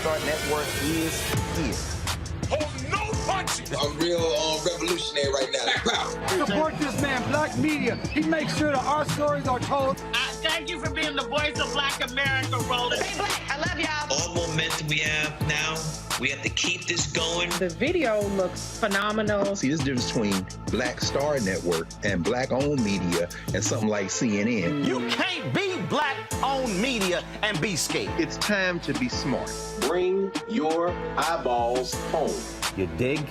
Star Network is here. Oh, no punches! I'm real revolutionary right now. Support this man, Black Media. He makes sure that our stories are told. Thank you for being the voice of Black America, Roland. Hey, Black, I love y'all. All momentum we have now, we have to keep this going. The video looks phenomenal. See, this difference between Black Star Network and Black-owned media and something like CNN. You can't be Black-owned media and be scared. It's time to be smart. Bring your eyeballs home. You dig?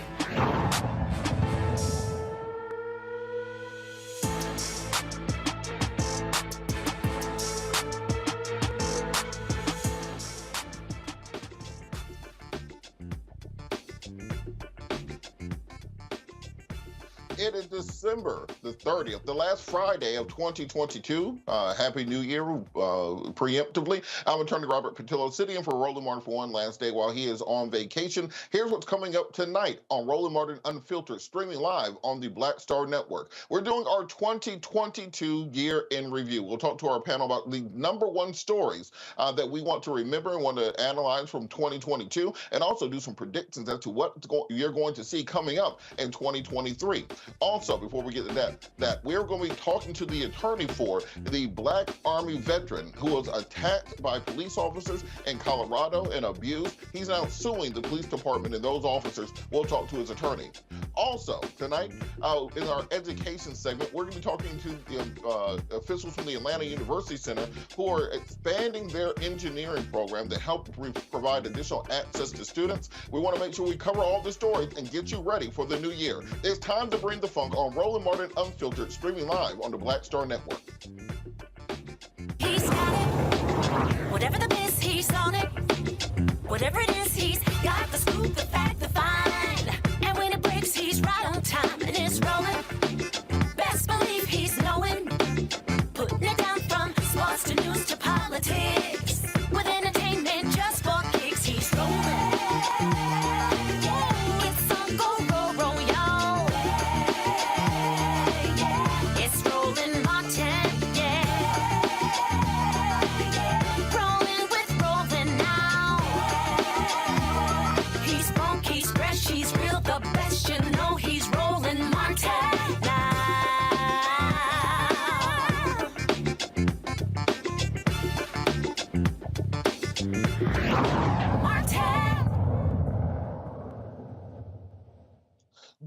It is December the 30th, the last Friday of 2022. Happy New Year, preemptively. I'm attorney Robert Patillo, sitting in for Roland Martin for one last day while he is on vacation. Here's what's coming up tonight on Roland Martin Unfiltered, streaming live on the Black Star Network. We're doing our 2022 year in review. We'll talk to our panel about the #1 stories that we want to remember and want to analyze from 2022, and also do some predictions as to what you're going to see coming up in 2023. Also, before we get to that we're going to be talking to the attorney for the Black Army veteran who was attacked by police officers in Colorado and abused. He's now suing the police department and those officers. We'll talk to his attorney. Also, tonight, in our education segment, we're going to be talking to the officials from the Atlanta University Center who are expanding their engineering program to help provide additional access to students. We want to make sure we cover all the stories and get you ready for the new year. It's time to bring the funk on Roland Martin Unfiltered, streaming live on the Black Star Network. He's got it. Whatever the biz, he's on it. Whatever it is, he's got the scoop, the fact, the find. And when it breaks, he's right on time and it's rolling. Best believe he's knowing. Putting it down from sports to news to politics. With entertainment just for kicks, he's rolling. It's on Go Roll Roll, y'all. It's Roland Martin, yeah. Rolling with Roland now. He's funk, he's fresh, he's real, the best, you know he's Roland Martin now.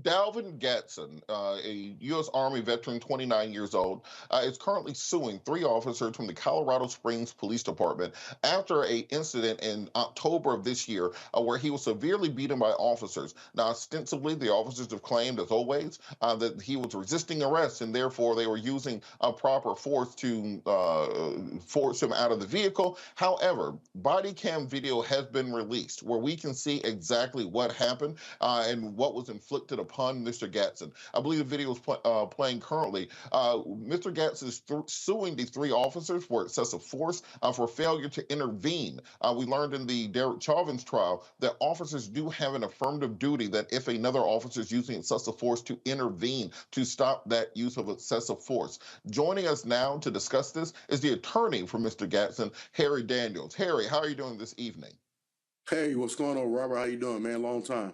Dalvin Gadson, a U.S. Army veteran, 29 years old, is currently suing 3 officers from the Colorado Springs Police Department after an incident in October of this year where he was severely beaten by officers. Now, ostensibly, the officers have claimed, as always, that he was resisting arrest and therefore they were using proper force to force him out of the vehicle. However, body cam video has been released where we can see exactly what happened and what was inflicted upon Mr. Gadson. I believe the video is playing currently. Mr. Gadson is suing the 3 officers for excessive force for failure to intervene. We learned in the Derek Chauvin's trial that officers do have an affirmative duty that if another officer is using excessive force to intervene to stop that use of excessive force. Joining us now to discuss this is the attorney for Mr. Gadson, Harry Daniels. Harry, how are you doing this evening? Hey, what's going on, Robert? How you doing, man? Long time.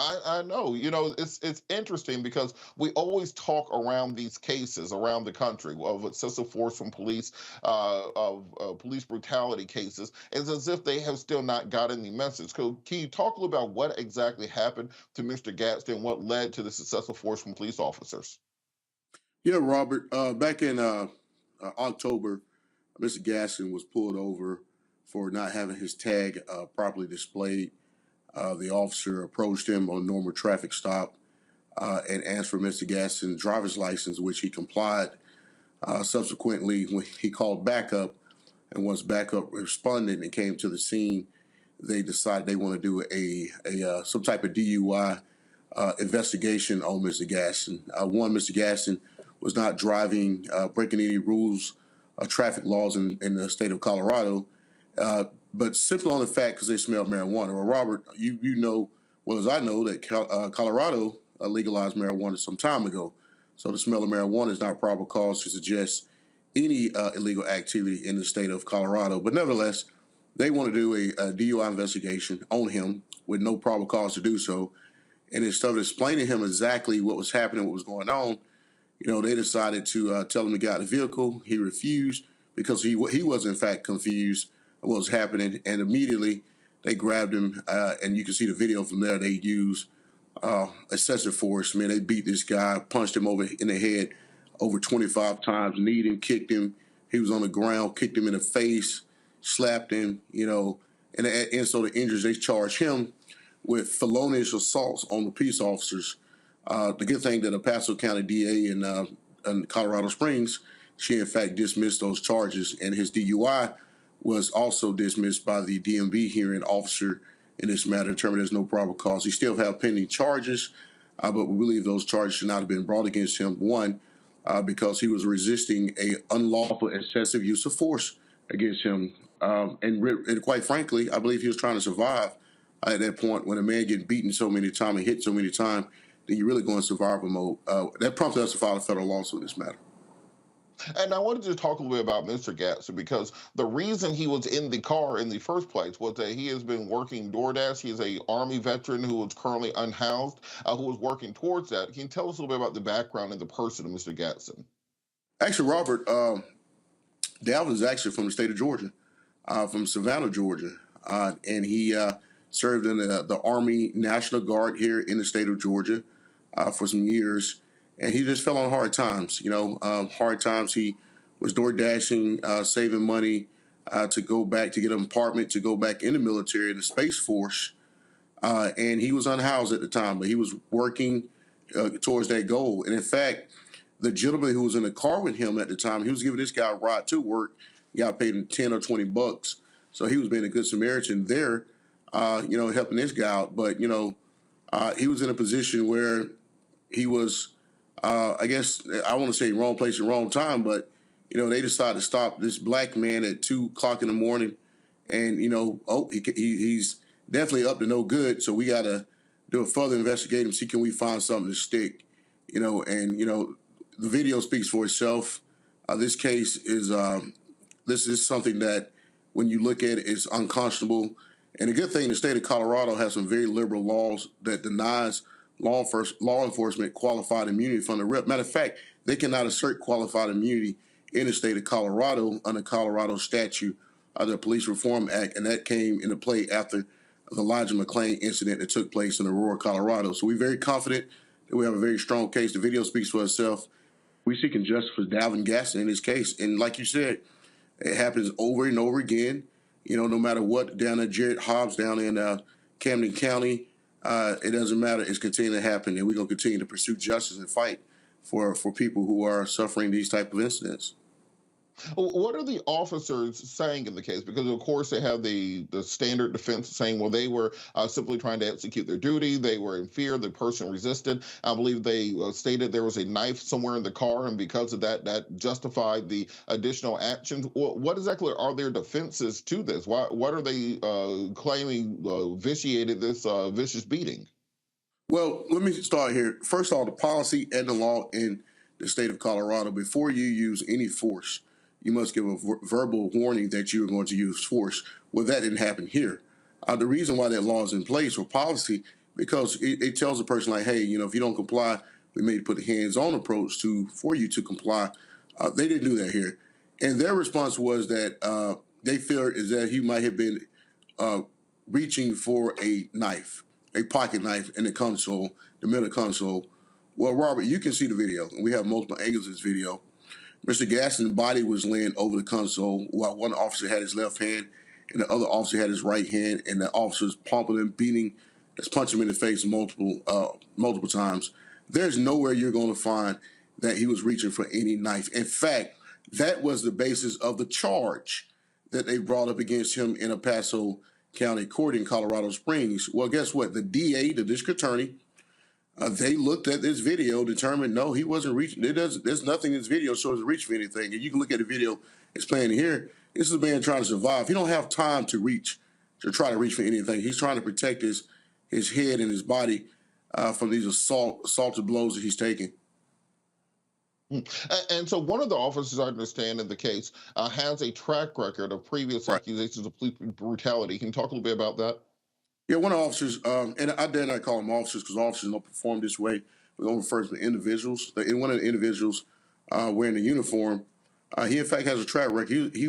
I know, it's interesting because we always talk around these cases around the country of excessive force from police, of police brutality cases. It's as if they have still not gotten the message. Can you talk a little about what exactly happened to Mr. Gadson and what led to this excessive force from police officers? Yeah, Robert, back in October, Mr. Gadson was pulled over for not having his tag properly displayed. The officer approached him on a normal traffic stop and asked for Mr. Gadson's driver's license, which he complied. Subsequently, when he called backup, and once backup responded and came to the scene, they decided they want to do a some type of DUI investigation on Mr. Gadson. Mr. Gadson was not driving, breaking any rules, traffic laws in the state of Colorado. But simply on the fact because they smelled marijuana. Well, Robert, you know well as I know that Colorado legalized marijuana some time ago. So the smell of marijuana is not probable cause to suggest any illegal activity in the state of Colorado. But nevertheless, They want to do a DUI investigation on him with no probable cause to do so. And instead of explaining to him exactly what was happening, what was going on, they decided to tell him to get out of the vehicle. He refused because he was in fact confused of what was happening. And immediately they grabbed him, and you can see the video from there. They used excessive force. I mean, they beat this guy, punched him over in the head over 25 times, kneed him, kicked him. He was on the ground, kicked him in the face, slapped him, and so the injuries, they charged him with felonious assaults on the peace officers. The good thing that El Paso County DA in Colorado Springs, she in fact dismissed those charges, and his DUI was also dismissed by the DMV hearing officer in this matter, determined there's no probable cause. He still have pending charges, but we believe those charges should not have been brought against him. One, because he was resisting a unlawful excessive use of force against him. And quite frankly, I believe he was trying to survive at that point. When a man gets beaten so many times and hit so many times, then you really go in survival mode. That prompted us to file a federal lawsuit in this matter. And I wanted to talk a little bit about Mr. Gadson, because the reason he was in the car in the first place was that he has been working DoorDash. He is a Army veteran who is currently unhoused, who was working towards that. Can you tell us a little bit about the background and the person of Mr. Gadson? Actually, Robert, Dalvin is actually from the state of Georgia, from Savannah, Georgia. And he served in the Army National Guard here in the state of Georgia for some years. And he just fell on hard times, hard times. He was door dashing, saving money to go back, to get an apartment, to go back in the military, in the Space Force. And he was unhoused at the time, but he was working towards that goal. And in fact, the gentleman who was in the car with him at the time, he was giving this guy a ride to work. He got paid him 10 or 20 bucks. So he was being a good Samaritan there, helping this guy out. But, he was in a position where he was, I guess, I want to say wrong place at wrong time, but, they decided to stop this black man at 2 o'clock in the morning. And, he's definitely up to no good. So we got to do a further investigation, see can we find something to stick, the video speaks for itself. This case is, this is something that when you look at it, it's unconscionable. And the good thing, the state of Colorado has some very liberal laws that denies law enforcement qualified immunity from the rep. Matter of fact, they cannot assert qualified immunity in the state of Colorado under Colorado statute, the Police Reform Act, and that came into play after the Elijah McClain incident that took place in Aurora, Colorado. So we're very confident that we have a very strong case. The video speaks for itself. We're seeking justice for Dalvin Gadson in this case. And like you said, it happens over and over again. No matter what, down at Jared Hobbs, down in Camden County, it doesn't matter. It's continuing to happen, and we're going to continue to pursue justice and fight for people who are suffering these type of incidents. What are the officers saying in the case? Because, of course, they have the standard defense saying, well, they were simply trying to execute their duty. They were in fear. The person resisted. I believe they stated there was a knife somewhere in the car, and because of that, that justified the additional actions. What exactly are their defenses to this? What are they claiming vitiated this vicious beating? Well, let me start here. First of all, the policy and the law in the state of Colorado, before you use any force, you must give a verbal warning that you are going to use force. Well, that didn't happen here. The reason why that law is in place or policy, because it tells a person like, hey, if you don't comply, we may put a hands-on approach for you to comply. They didn't do that here. And their response was that they feared is that he might have been reaching for a knife, a pocket knife in the console, the middle console. Well, Robert, you can see the video. We have multiple angles of this video. Mr. Gadson's body was laying over the console while one officer had his left hand and the other officer had his right hand, and the officer's pumping him, beating, just punching him in the face multiple times. There's nowhere you're going to find that he was reaching for any knife. In fact, that was the basis of the charge that they brought up against him in El Paso County Court in Colorado Springs. Well, guess what? The DA, the district attorney, they looked at this video, determined, no, he wasn't reaching. There's nothing in this video shows reach for anything. And you can look at the video, it's playing here. This is a man trying to survive. He don't have time to try to reach for anything. He's trying to protect his head and his body from these assaultive blows that he's taking. And so one of the officers, I understand, in the case has a track record of previous Right. accusations of police brutality. Can you talk a little bit about that? Yeah, one of the officers, and I dare not call them officers because officers don't perform this way. We don't refer to the individuals. And one of the individuals wearing the uniform, he in fact has a track record. He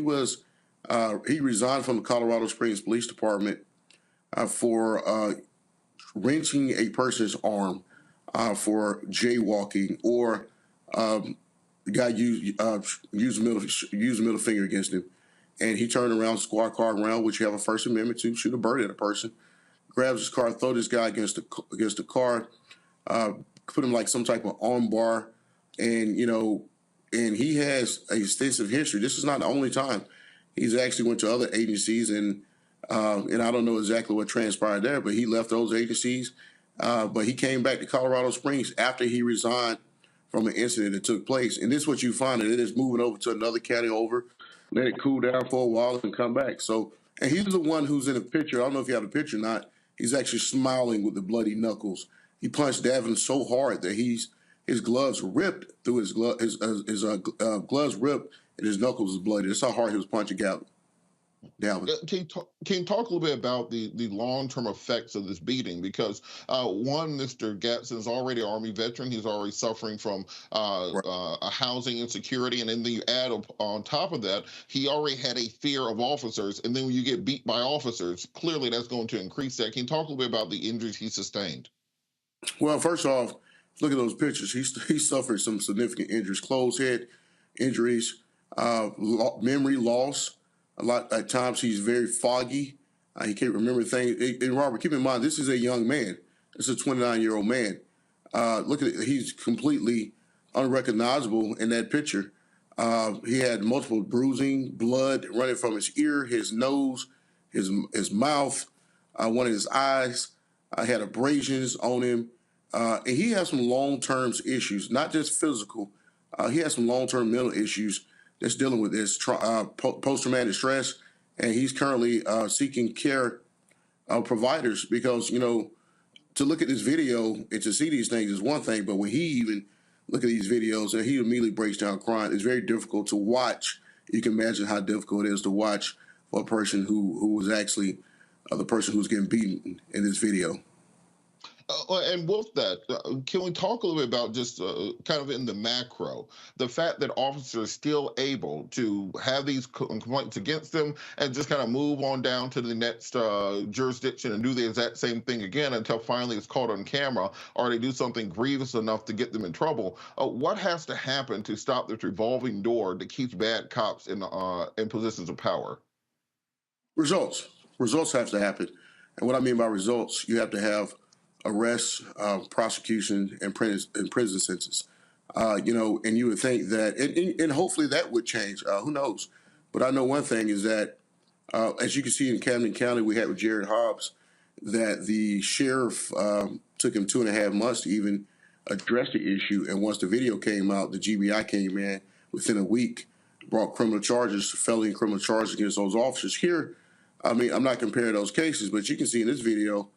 resigned from the Colorado Springs Police Department for wrenching a person's arm for jaywalking, or the guy used a middle finger against him, and he turned around, squad car around, which you have a First Amendment to shoot a bird at a person. Grabs his car, throw this guy against the car, put him like some type of arm bar, and and he has a extensive history. This is not the only time. He's actually went to other agencies, and I don't know exactly what transpired there, but he left those agencies. But he came back to Colorado Springs after he resigned from an incident that took place. And this is what you find, that it is moving over to another county over, let it cool down for a while and come back. So, and he's the one who's in the picture. I don't know if you have the picture or not. He's actually smiling with the bloody knuckles. He punched Dalvin so hard that his gloves ripped through his gloves ripped and his knuckles was bloody. That's how hard he was punching Dalvin. Can you talk a little bit about the long-term effects of this beating? Because one, Mr. Gadson is already an Army veteran. He's already suffering from a housing insecurity. And then you add on top of that, he already had a fear of officers. And then when you get beat by officers, clearly that's going to increase that. Can you talk a little bit about the injuries he sustained? Well, first off, look at those pictures. He suffered some significant injuries, closed head injuries, memory loss. A lot at times he's very foggy. He can't remember things. And Robert, keep in mind, this is a young man. This is a 29-year-old man. Look at it. He's completely unrecognizable in that picture. He had multiple bruising, blood running from his ear, his nose, his mouth, one of his eyes. Had abrasions on him. And he has some long-term issues, not just physical. He has some long-term mental issues that's dealing with this post-traumatic stress, and he's currently seeking care providers because, to look at this video and to see these things is one thing, but when he even look at these videos and he immediately breaks down crying, it's very difficult to watch. You can imagine how difficult it is to watch for a person who was actually the person who's getting beaten in this video. And with that, can we talk a little bit about just kind of in the macro, the fact that officers are still able to have these complaints against them and just kind of move on down to the next jurisdiction and do the exact same thing again until finally it's caught on camera, or they do something grievous enough to get them in trouble? What has to happen to stop this revolving door that keeps bad cops in positions of power? Results have to happen. And what I mean by results, you have to have arrests, prosecution, and prison sentences. And you would think that, and hopefully that would change. Who knows? But I know one thing is that, as you can see in Camden County, we had with Jared Hobbs, that the sheriff took him 2.5 months to even address the issue. And once the video came out, the GBI came in within a week, brought criminal charges, felony criminal charges against those officers. Here, I mean, I'm not comparing those cases, but you can see in this video,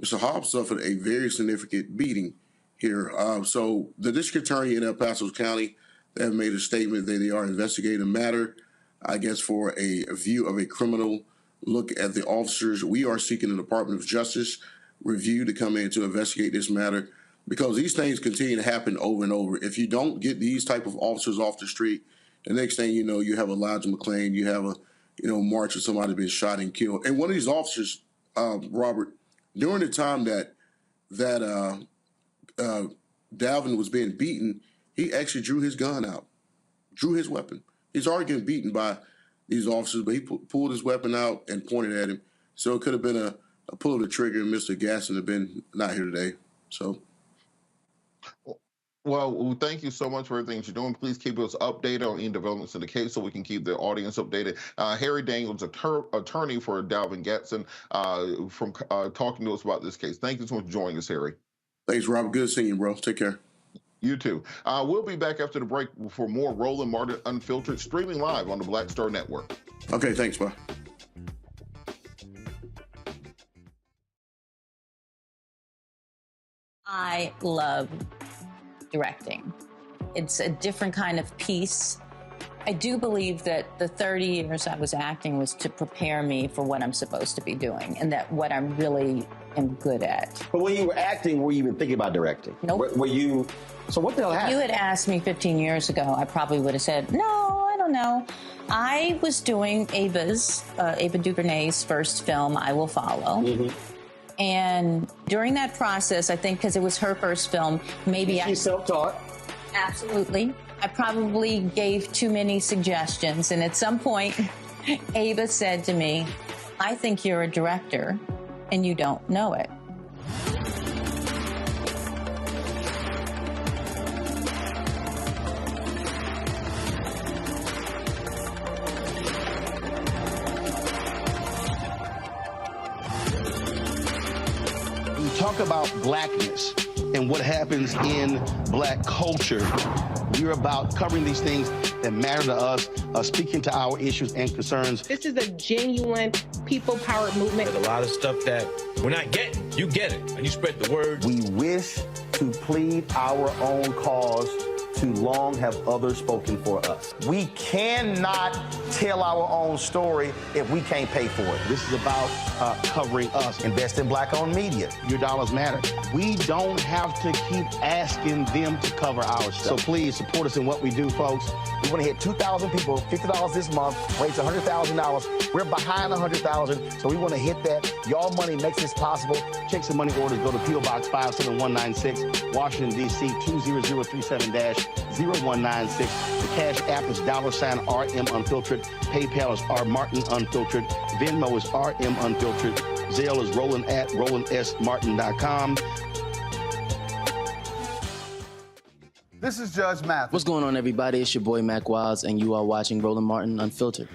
Mr. Hobbs suffered a very significant beating here. So the district attorney in El Paso County, they have made a statement that they are investigating the matter, I guess, for a view of a criminal look at the officers. We are seeking the Department of Justice review to come in to investigate this matter because these things continue to happen over and over. If you don't get these type of officers off the street, the next thing you know, you have Elijah McClain, you have a march of somebody being shot and killed. And one of these officers, Robert, during the time that Dalvin was being beaten, he actually drew his gun out, drew his weapon. He's already getting beaten by these officers, but he pulled his weapon out and pointed at him. So it could have been a pull of the trigger, and Mr. Gadson have been not here today. So. Well, thank you so much for everything you're doing. Please keep us updated on any developments in the case so we can keep the audience updated. Harry Daniels, attorney for Dalvin Gadson, from talking to us about this case. Thank you so much for joining us, Harry. Thanks, Robert. Good seeing you, bro. Take care. You too. We'll be back after the break for more Roland Martin Unfiltered, streaming live on the Black Star Network. Okay, thanks, bye. I love directing. It's a different kind of peace. I do believe that the 30 years I was acting was to prepare me for what I'm supposed to be doing and that what I'm really am good at. But when you were acting, were you even thinking about directing? Nope. Were you? So what the hell happened? If you had asked me 15 years ago, I probably would have said, no, I don't know. I was doing Ava DuVernay's first film, I Will Follow. Mm-hmm. And during that process, I think because it was her first film, maybe She's self-taught. Absolutely. I probably gave too many suggestions. And at some point, Ava said to me, I think you're a director and you don't know it. You talk about blackness and what happens in black culture. We're about covering these things that matter to us, speaking to our issues and concerns. This is a genuine people-powered movement. There's a lot of stuff that we're not getting. You get it, and you spread the word. We wish to plead our own cause. Too long have others spoken for us. We cannot tell our own story if we can't pay for it. This is about covering us. Invest in black-owned media. Your dollars matter. We don't have to keep asking them to cover our stuff. So please support us in what we do, folks. We want to hit 2,000 people, $50 this month, raise $100,000. We're behind $100,000, so we want to hit that. Y'all money makes this possible. Check some money orders. Go to P.O. Box 57196, Washington, D.C. 20037-0196. The Cash App is $RM Unfiltered. PayPal is R Martin Unfiltered. Venmo is RM Unfiltered. Zelle is Roland at RolandSMartin.com. This is Judge Mathis. What's going on, everybody? It's your boy Mac Wiles, and you are watching Roland Martin Unfiltered.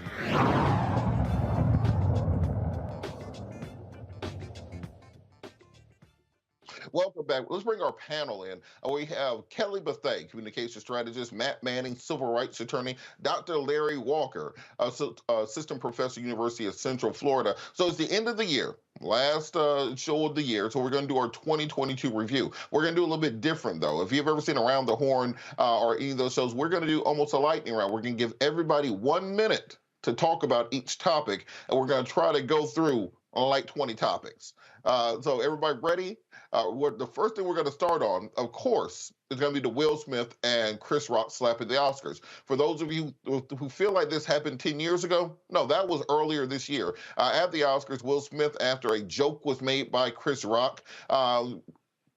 Welcome back. Let's bring our panel in. We have Kelly Bethea, communication strategist, Matt Manning, civil rights attorney, Dr. Larry Walker, assistant professor, University of Central Florida. So it's the end of the year. Last show of the year, so we're going to do our 2022 review. We're going to do a little bit different, though. If you've ever seen Around the Horn or any of those shows, we're going to do almost a lightning round. We're going to give everybody 1 minute to talk about each topic, and we're going to try to go through like 20 topics. So everybody ready? The first thing we're going to start on, of course, is going to be the Will Smith and Chris Rock slap at the Oscars. For those of you who feel like this happened 10 years ago, no, that was earlier this year. At the Oscars, Will Smith, after a joke was made by Chris Rock,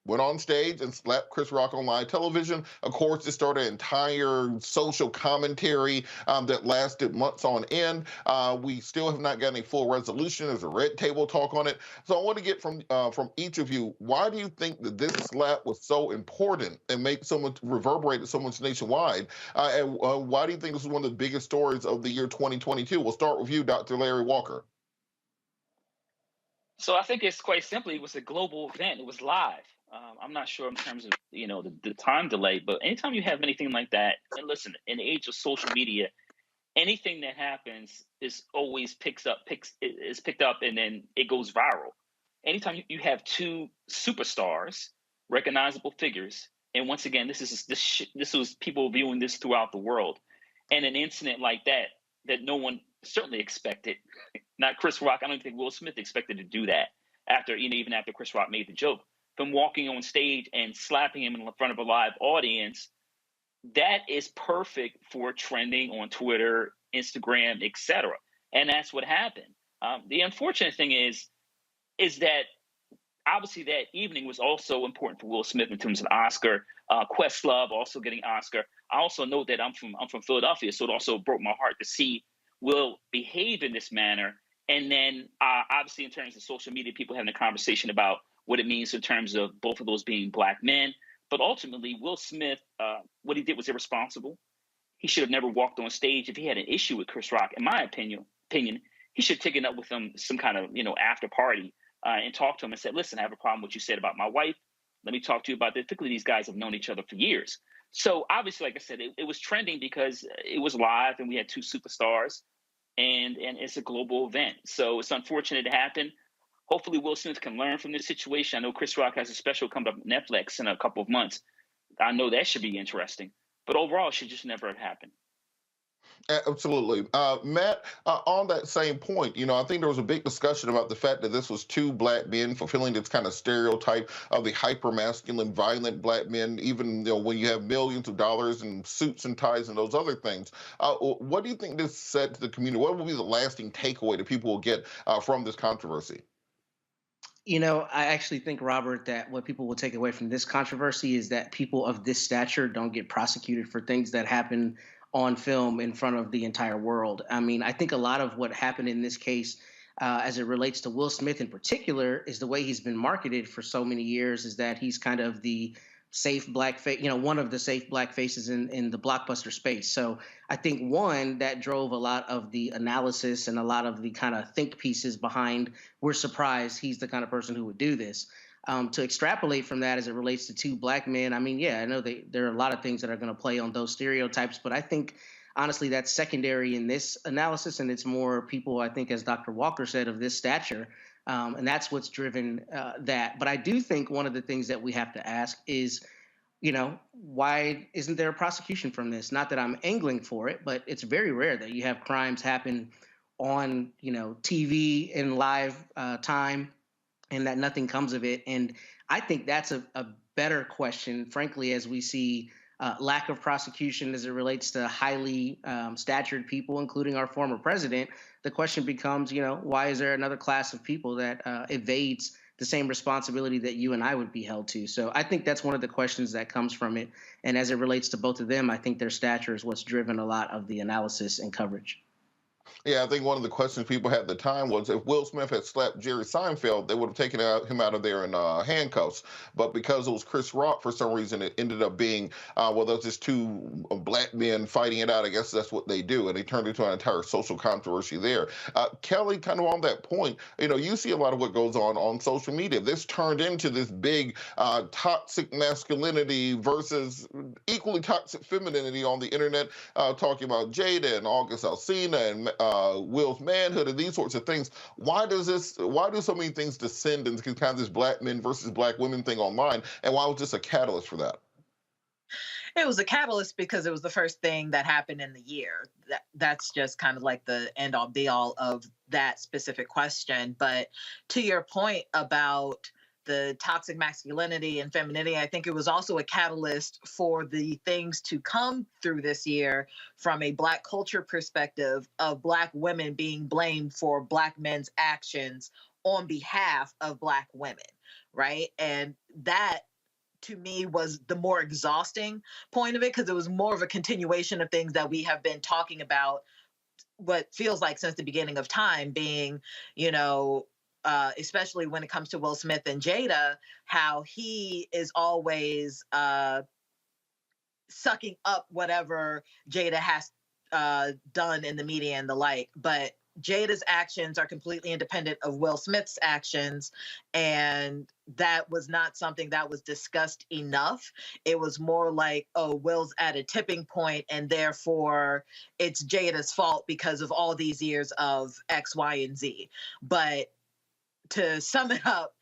went on stage and slapped Chris Rock on live television. Of course, it started an entire social commentary that lasted months on end. We still have not gotten a full resolution. There's a red table talk on it. So I want to get from each of you, why do you think that this slap was so important and reverberated so much nationwide? And why do you think this is one of the biggest stories of the year 2022? We'll start with you, Dr. Larry Walker. So I think it's quite simply, it was a global event. It was live. I'm not sure in terms of, the time delay, but anytime you have anything like that, and listen, in the age of social media, anything that happens is always picked up and then it goes viral. Anytime you have two superstars, recognizable figures, and once again, this was people viewing this throughout the world, and an incident like that no one certainly expected, not Chris Rock. I don't think Will Smith expected to do that even after Chris Rock made the joke. From walking on stage and slapping him in front of a live audience, that is perfect for trending on Twitter, Instagram, etc. And that's what happened. The unfortunate thing is that obviously that evening was also important for Will Smith in terms of Oscar. Questlove also getting Oscar. I also know that I'm from Philadelphia, so it also broke my heart to see Will behave in this manner. And then obviously in terms of social media, people having a conversation about what it means in terms of both of those being black men. But ultimately, Will Smith, what he did was irresponsible. He should have never walked on stage. If he had an issue with Chris Rock, in my opinion, he should have taken up with him some kind of, after party and talked to him and said, listen, I have a problem with what you said about my wife. Let me talk to you about this. Particularly, these guys have known each other for years. So obviously, like I said, it was trending because it was live and we had two superstars and it's a global event. So it's unfortunate it happened. Hopefully, Will Smith can learn from this situation. I know Chris Rock has a special coming up on Netflix in a couple of months. I know that should be interesting. But overall, it should just never have happened. Absolutely. Matt, on that same point, I think there was a big discussion about the fact that this was two black men fulfilling this kind of stereotype of the hyper-masculine, violent black men, even when you have millions of dollars and suits and ties and those other things. What do you think this said to the community? What will be the lasting takeaway that people will get from this controversy? I actually think, Robert, that what people will take away from this controversy is that people of this stature don't get prosecuted for things that happen on film in front of the entire world. I mean, I think a lot of what happened in this case, as it relates to Will Smith in particular, is the way he's been marketed for so many years, is that he's kind of the safe black face, one of the safe black faces in the blockbuster space. So I think, one, that drove a lot of the analysis and a lot of the kind of think pieces behind, we're surprised he's the kind of person who would do this. To extrapolate from that as it relates to two black men, I mean, yeah, I know there are a lot of things that are going to play on those stereotypes, but I think, honestly, that's secondary in this analysis, and it's more people, I think, as Dr. Walker said, of this stature, and that's what's driven that. But I do think one of the things that we have to ask is, why isn't there a prosecution from this? Not that I'm angling for it, but it's very rare that you have crimes happen on, TV in live time, and that nothing comes of it. And I think that's a better question, frankly, as we see lack of prosecution as it relates to highly statured people, including our former president. The question becomes, why is there another class of people that evades the same responsibility that you and I would be held to? So I think that's one of the questions that comes from it. And as it relates to both of them, I think their stature is what's driven a lot of the analysis and coverage. Yeah, I think one of the questions people had at the time was if Will Smith had slapped Jerry Seinfeld, they would have taken him out of there in handcuffs. But because it was Chris Rock, for some reason, it ended up being, those just two black men fighting it out. I guess that's what they do. And they turned into an entire social controversy there. Kelly, kind of on that point, you see a lot of what goes on social media. This turned into this big toxic masculinity versus equally toxic femininity on the internet, talking about Jada and August Alsina and Will's manhood and these sorts of things. Why do so many things descend into kind of this black men versus black women thing online? And why was this a catalyst for that? It was a catalyst because it was the first thing that happened in the year. That's just kind of like the end all be all of that specific question. But to your point about the toxic masculinity and femininity, I think it was also a catalyst for the things to come through this year from a Black culture perspective of Black women being blamed for Black men's actions on behalf of Black women, right? And that, to me, was the more exhausting point of it, because it was more of a continuation of things that we have been talking about, what feels like since the beginning of time, being, especially when it comes to Will Smith and Jada, how he is always sucking up whatever Jada has done in the media and the like. But Jada's actions are completely independent of Will Smith's actions, and that was not something that was discussed enough. It was more like, oh, Will's at a tipping point, and therefore it's Jada's fault because of all these years of X, Y, and Z. But to sum it up,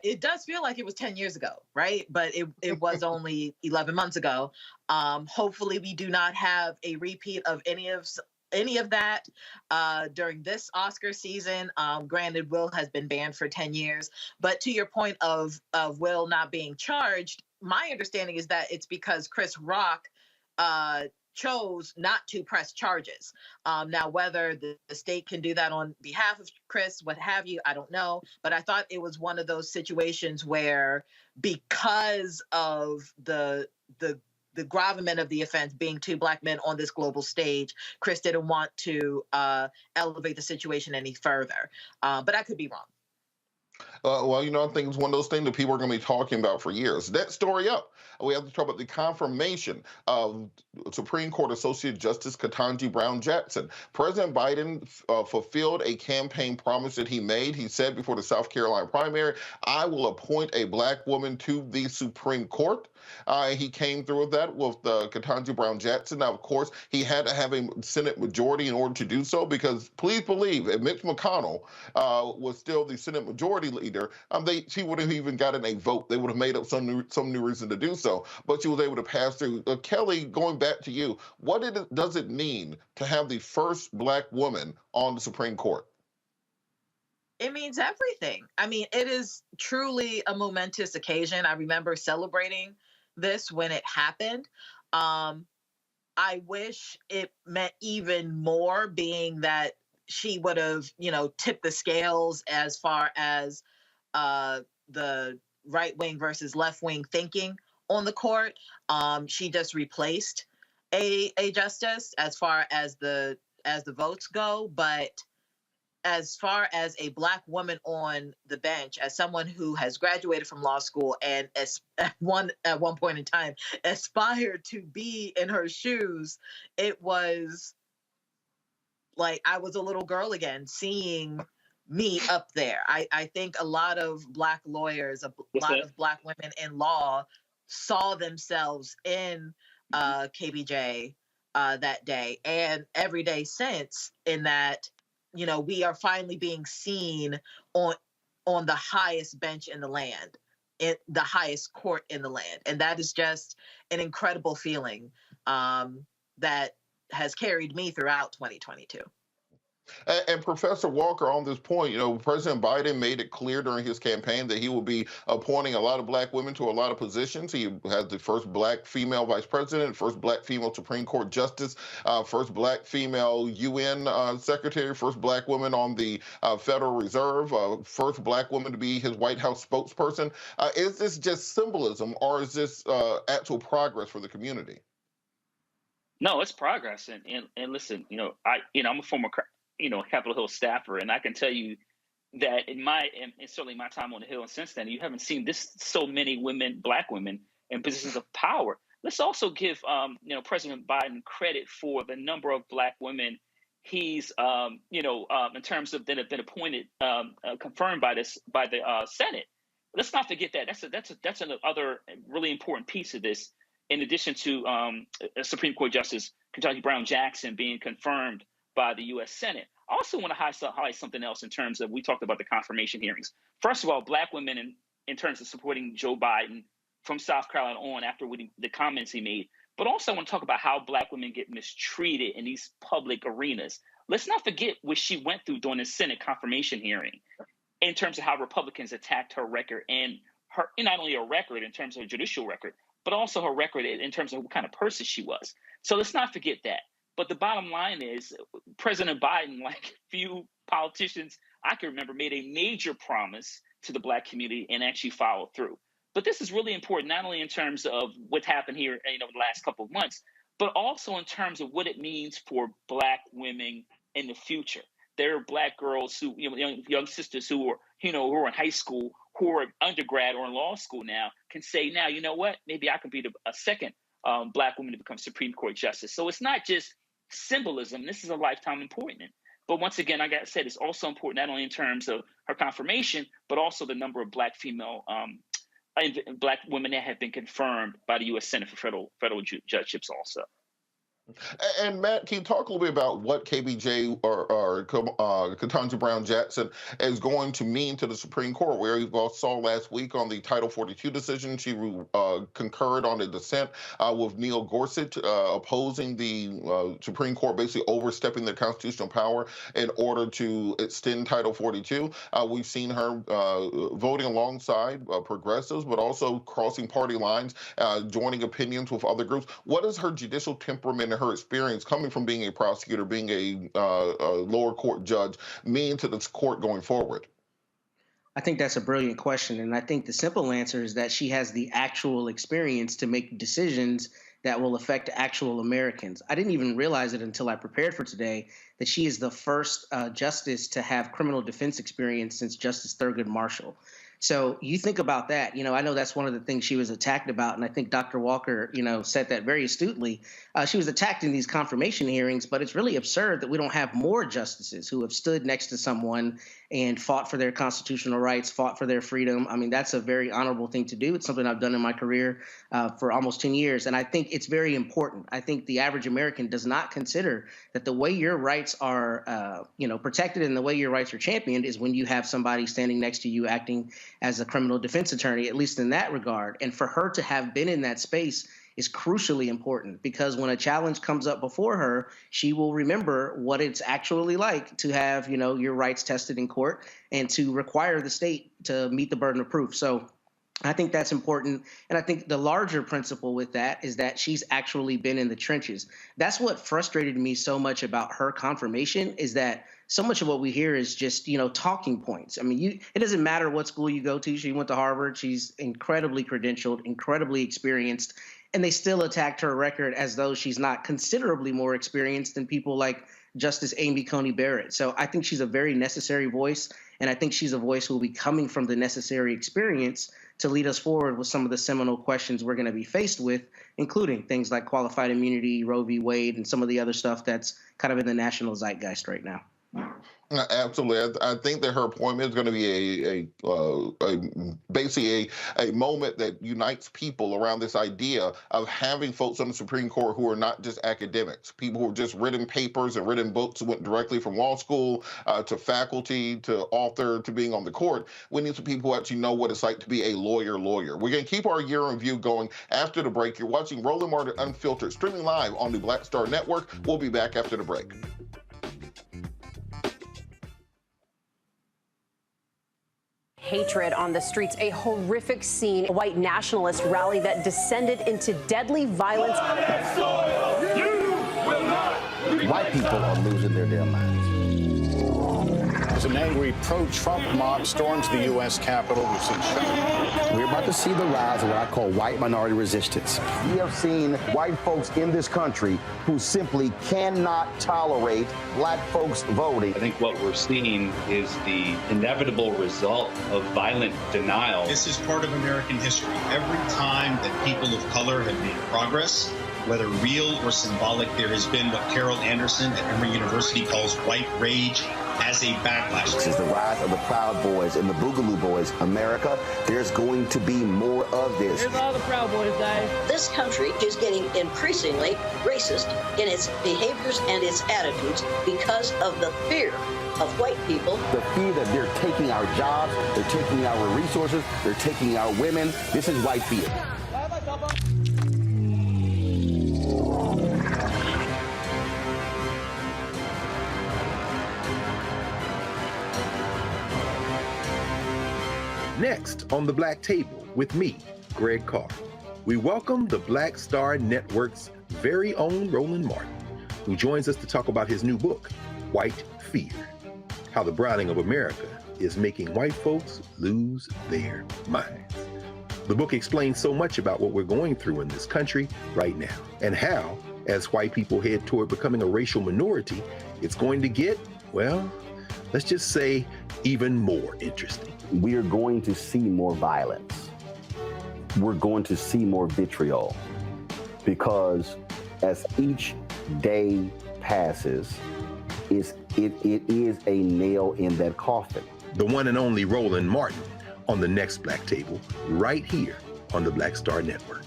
it does feel like it was 10 years ago, right? But it was only 11 months ago. Hopefully we do not have a repeat of any of that during this Oscar season. Granted, Will has been banned for 10 years. But to your point of Will not being charged, my understanding is that it's because Chris Rock chose not to press charges. Now, whether the state can do that on behalf of Chris, what have you, I don't know. But I thought it was one of those situations where, because of the gravamen of the offense being two Black men on this global stage, Chris didn't want to elevate the situation any further. But I could be wrong. Well, I think it's one of those things that people are going to be talking about for years. Next story up, we have to talk about the confirmation of Supreme Court Associate Justice Ketanji Brown Jackson. President Biden fulfilled a campaign promise that he made. He said before the South Carolina primary, I will appoint a Black woman to the Supreme Court. He came through with that with Ketanji Brown Jackson. Now, of course, he had to have a Senate majority in order to do so, because please believe, if Mitch McConnell was still the Senate majority minority leader, she would have even gotten a vote. They would have made up some new reason to do so, but she was able to pass through. Kelly, going back to you, what does it mean to have the first Black woman on the Supreme Court? It means everything. I mean, it is truly a momentous occasion. I remember celebrating this when it happened. I wish it meant even more, being that she would have, tipped the scales as far as the right wing versus left wing thinking on the court. She just replaced a justice as far as the votes go, but as far as a Black woman on the bench, as someone who has graduated from law school and at one point in time aspired to be in her shoes, it was like I was a little girl again, seeing me up there. I think a lot of Black lawyers, a lot of Black women in law saw themselves in KBJ that day, and every day since, in that, we are finally being seen on the highest bench in the land, in the highest court in the land. And that is just an incredible feeling that has carried me throughout 2022. And Professor Walker, on this point, President Biden made it clear during his campaign that he will be appointing a lot of Black women to a lot of positions. He has the first Black female vice president, first Black female Supreme Court justice, first Black female UN secretary, first Black woman on the Federal Reserve, first Black woman to be his White House spokesperson. Is this just symbolism, or is this actual progress for the community? No, it's progress. And listen, I'm a former Capitol Hill staffer, and I can tell you that in certainly my time on the Hill and since then, you haven't seen so many women, Black women, in positions of power. Let's also give President Biden credit for the number of Black women he's in terms of that have been appointed, confirmed by the Senate. Let's not forget that. That's another really important piece of this. In addition to Supreme Court Justice Ketanji Brown Jackson being confirmed by the U.S. Senate. I also want to highlight something else in terms of, we talked about the confirmation hearings. First of all, Black women in terms of supporting Joe Biden from South Carolina on after the comments he made. But also I want to talk about how Black women get mistreated in these public arenas. Let's not forget what she went through during the Senate confirmation hearing in terms of how Republicans attacked her record, and not only her record in terms of her judicial record, but also her record in terms of what kind of person she was. So let's not forget that. But the bottom line is, President Biden, like few politicians I can remember, made a major promise to the Black community and actually followed through. But this is really important, not only in terms of what's happened here, the last couple of months, but also in terms of what it means for Black women in the future. There are Black girls who, young sisters who are in high school, who are undergrad or in law school now, can say now, you know what, maybe I can be a second Black woman to become Supreme Court justice. So it's not just symbolism. This is a lifetime appointment. But once again, like I said, it's also important not only in terms of her confirmation, but also the number of Black women that have been confirmed by the U.S. Senate for federal judgeships also. And Matt, can you talk a little bit about what KBJ or Ketanji Brown Jackson is going to mean to the Supreme Court? Where you all saw last week on the Title 42 decision, she concurred on the dissent with Neil Gorsuch, opposing the Supreme Court basically overstepping their constitutional power in order to extend Title 42. We've seen her voting alongside progressives, but also crossing party lines, joining opinions with other groups. What is her judicial temperament and her experience coming from being a prosecutor, being a lower court judge, mean to this court going forward? I think that's a brilliant question. And I think the simple answer is that she has the actual experience to make decisions that will affect actual Americans. I didn't even realize it until I prepared for today that she is the first justice to have criminal defense experience since Justice Thurgood Marshall. So you think about that. I know that's one of the things she was attacked about. And I think Dr. Walker, said that very astutely. She was attacked in these confirmation hearings, but it's really absurd that we don't have more justices who have stood next to someone and fought for their constitutional rights, fought for their freedom. I mean, that's a very honorable thing to do. It's something I've done in my career for almost 10 years. And I think it's very important. I think the average American does not consider that the way your rights are, protected and the way your rights are championed is when you have somebody standing next to you acting as a criminal defense attorney, at least in that regard. And for her to have been in that space is crucially important, because when a challenge comes up before her, she will remember what it's actually like to have, your rights tested in court and to require the state to meet the burden of proof. So I think that's important. And I think the larger principle with that is that she's actually been in the trenches. That's what frustrated me so much about her confirmation, is that so much of what we hear is just, talking points. I mean, it doesn't matter what school you go to. She went to Harvard. She's incredibly credentialed, incredibly experienced, and they still attacked her record as though she's not considerably more experienced than people like Justice Amy Coney Barrett. So I think she's a very necessary voice, and I think she's a voice who will be coming from the necessary experience to lead us forward with some of the seminal questions we're going to be faced with, including things like qualified immunity, Roe v. Wade, and some of the other stuff that's kind of in the national zeitgeist right now. Absolutely. I think that her appointment is going to be basically a moment that unites people around this idea of having folks on the Supreme Court who are not just academics, people who have just written papers and written books, went directly from law school to faculty to author to being on the court. We need some people who actually know what it's like to be a lawyer. We're going to keep our year in review going after the break. You're watching Roland Martin Unfiltered, streaming live on the Black Star Network. We'll be back after the break. Hatred on the streets, a horrific scene, a white nationalist rally that descended into deadly violence. White people are losing their damn minds. As an angry pro-Trump mob storms the U.S. Capitol, we've seen shooting. We're about to see the rise of what I call white minority resistance. We have seen white folks in this country who simply cannot tolerate black folks voting. I think what we're seeing is the inevitable result of violent denial. This is part of American history. Every time that people of color have made progress, whether real or symbolic, there has been what Carol Anderson at Emory University calls white rage as a backlash. This is the rise of the Proud Boys and the Boogaloo Boys. America, there's going to be more of this. Here's all the Proud Boys, guys. This country is getting increasingly racist in its behaviors and its attitudes because of the fear of white people. The fear that they're taking our jobs, they're taking our resources, they're taking our women. This is white fear. Next on The Black Table with me, Greg Carr, we welcome the Black Star Network's very own Roland Martin, who joins us to talk about his new book, White Fear, How the Browning of America is Making White Folks Lose Their Minds. The book explains so much about what we're going through in this country right now, and how, as white people head toward becoming a racial minority, it's going to get, well, let's just say, even more interesting. We are going to see more violence. We're going to see more vitriol, because as each day passes, it is a nail in that coffin. The one and only Roland Martin on the next Black Table, right here on the Black Star Network.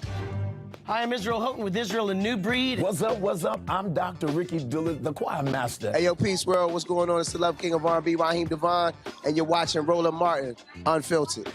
Hi, I'm Israel Houghton with Israel and New Breed. What's up? I'm Dr. Ricky Dillard, the choir master. Hey, yo, Peace World, what's going on? It's the Love King of R&B, Raheem Devon, and you're watching Roland Martin Unfiltered.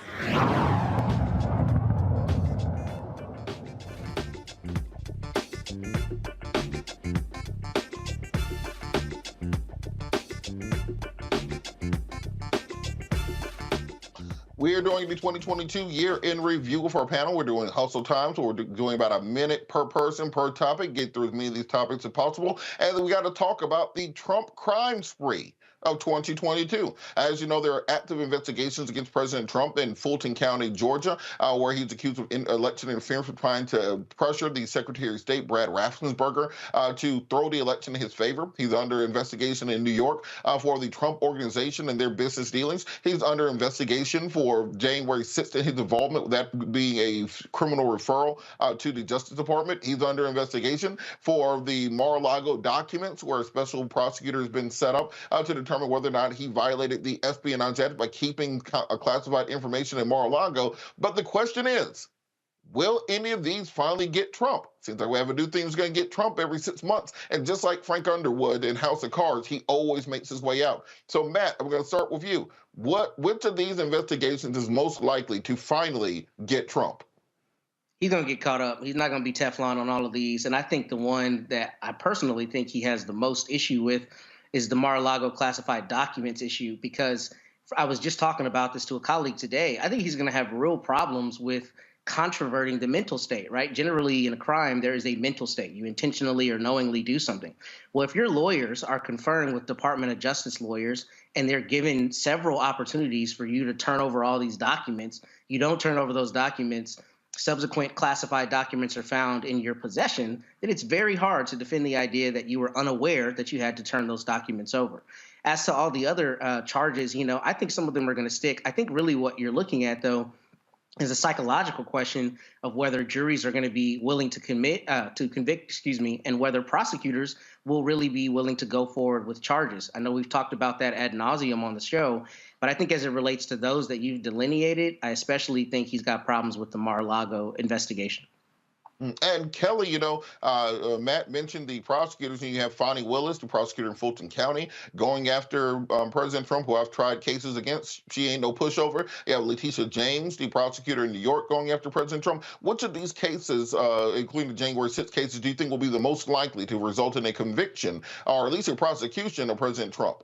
We are doing the 2022 year in review with our panel. We're doing hustle time, so we're doing about a minute per person per topic, get through as many of these topics as possible. And then we got to talk about the Trump crime spree of 2022. As you know, there are active investigations against President Trump in Fulton County, Georgia, where he's accused of election interference for trying to pressure the Secretary of State, Brad Raffensperger, to throw the election in his favor. He's under investigation in New York for the Trump Organization and their business dealings. He's under investigation for January 6th and his involvement with that being a criminal referral to the Justice Department. He's under investigation for the Mar-a-Lago documents, where a special prosecutor has been set up to determine whether or not he violated the Espionage Act by keeping classified information in Mar-a-Lago. But the question is, will any of these finally get Trump? Seems like we have a new thing that's going to get Trump every 6 months. And just like Frank Underwood in House of Cards, he always makes his way out. So, Matt, I'm going to start with you. Which of these investigations is most likely to finally get Trump? He's going to get caught up. He's not going to be Teflon on all of these. And I think the one that I personally think he has the most issue with is the Mar-a-Lago classified documents issue, because I was just talking about this to a colleague today. I think he's going to have real problems with controverting the mental state, right? Generally in a crime, there is a mental state. You intentionally or knowingly do something. Well, if your lawyers are conferring with Department of Justice lawyers and they're given several opportunities for you to turn over all these documents, you don't turn over those documents, subsequent classified documents are found in your possession, then it's very hard to defend the idea that you were unaware that you had to turn those documents over. As to all the other charges, I think some of them are going to stick. I think really what you're looking at, though, is a psychological question of whether juries are going to be willing to convict, and whether prosecutors will really be willing to go forward with charges. I know we've talked about that ad nauseum on the show, but I think as it relates to those that you've delineated, I especially think he's got problems with the Mar-a-Lago investigation. And Kelly, Matt mentioned the prosecutors, and you have Fonnie Willis, the prosecutor in Fulton County, going after President Trump, who I've tried cases against. She ain't no pushover. You have Letitia James, the prosecutor in New York, going after President Trump. Which of these cases, including the January 6th cases, do you think will be the most likely to result in a conviction, or at least a prosecution of President Trump?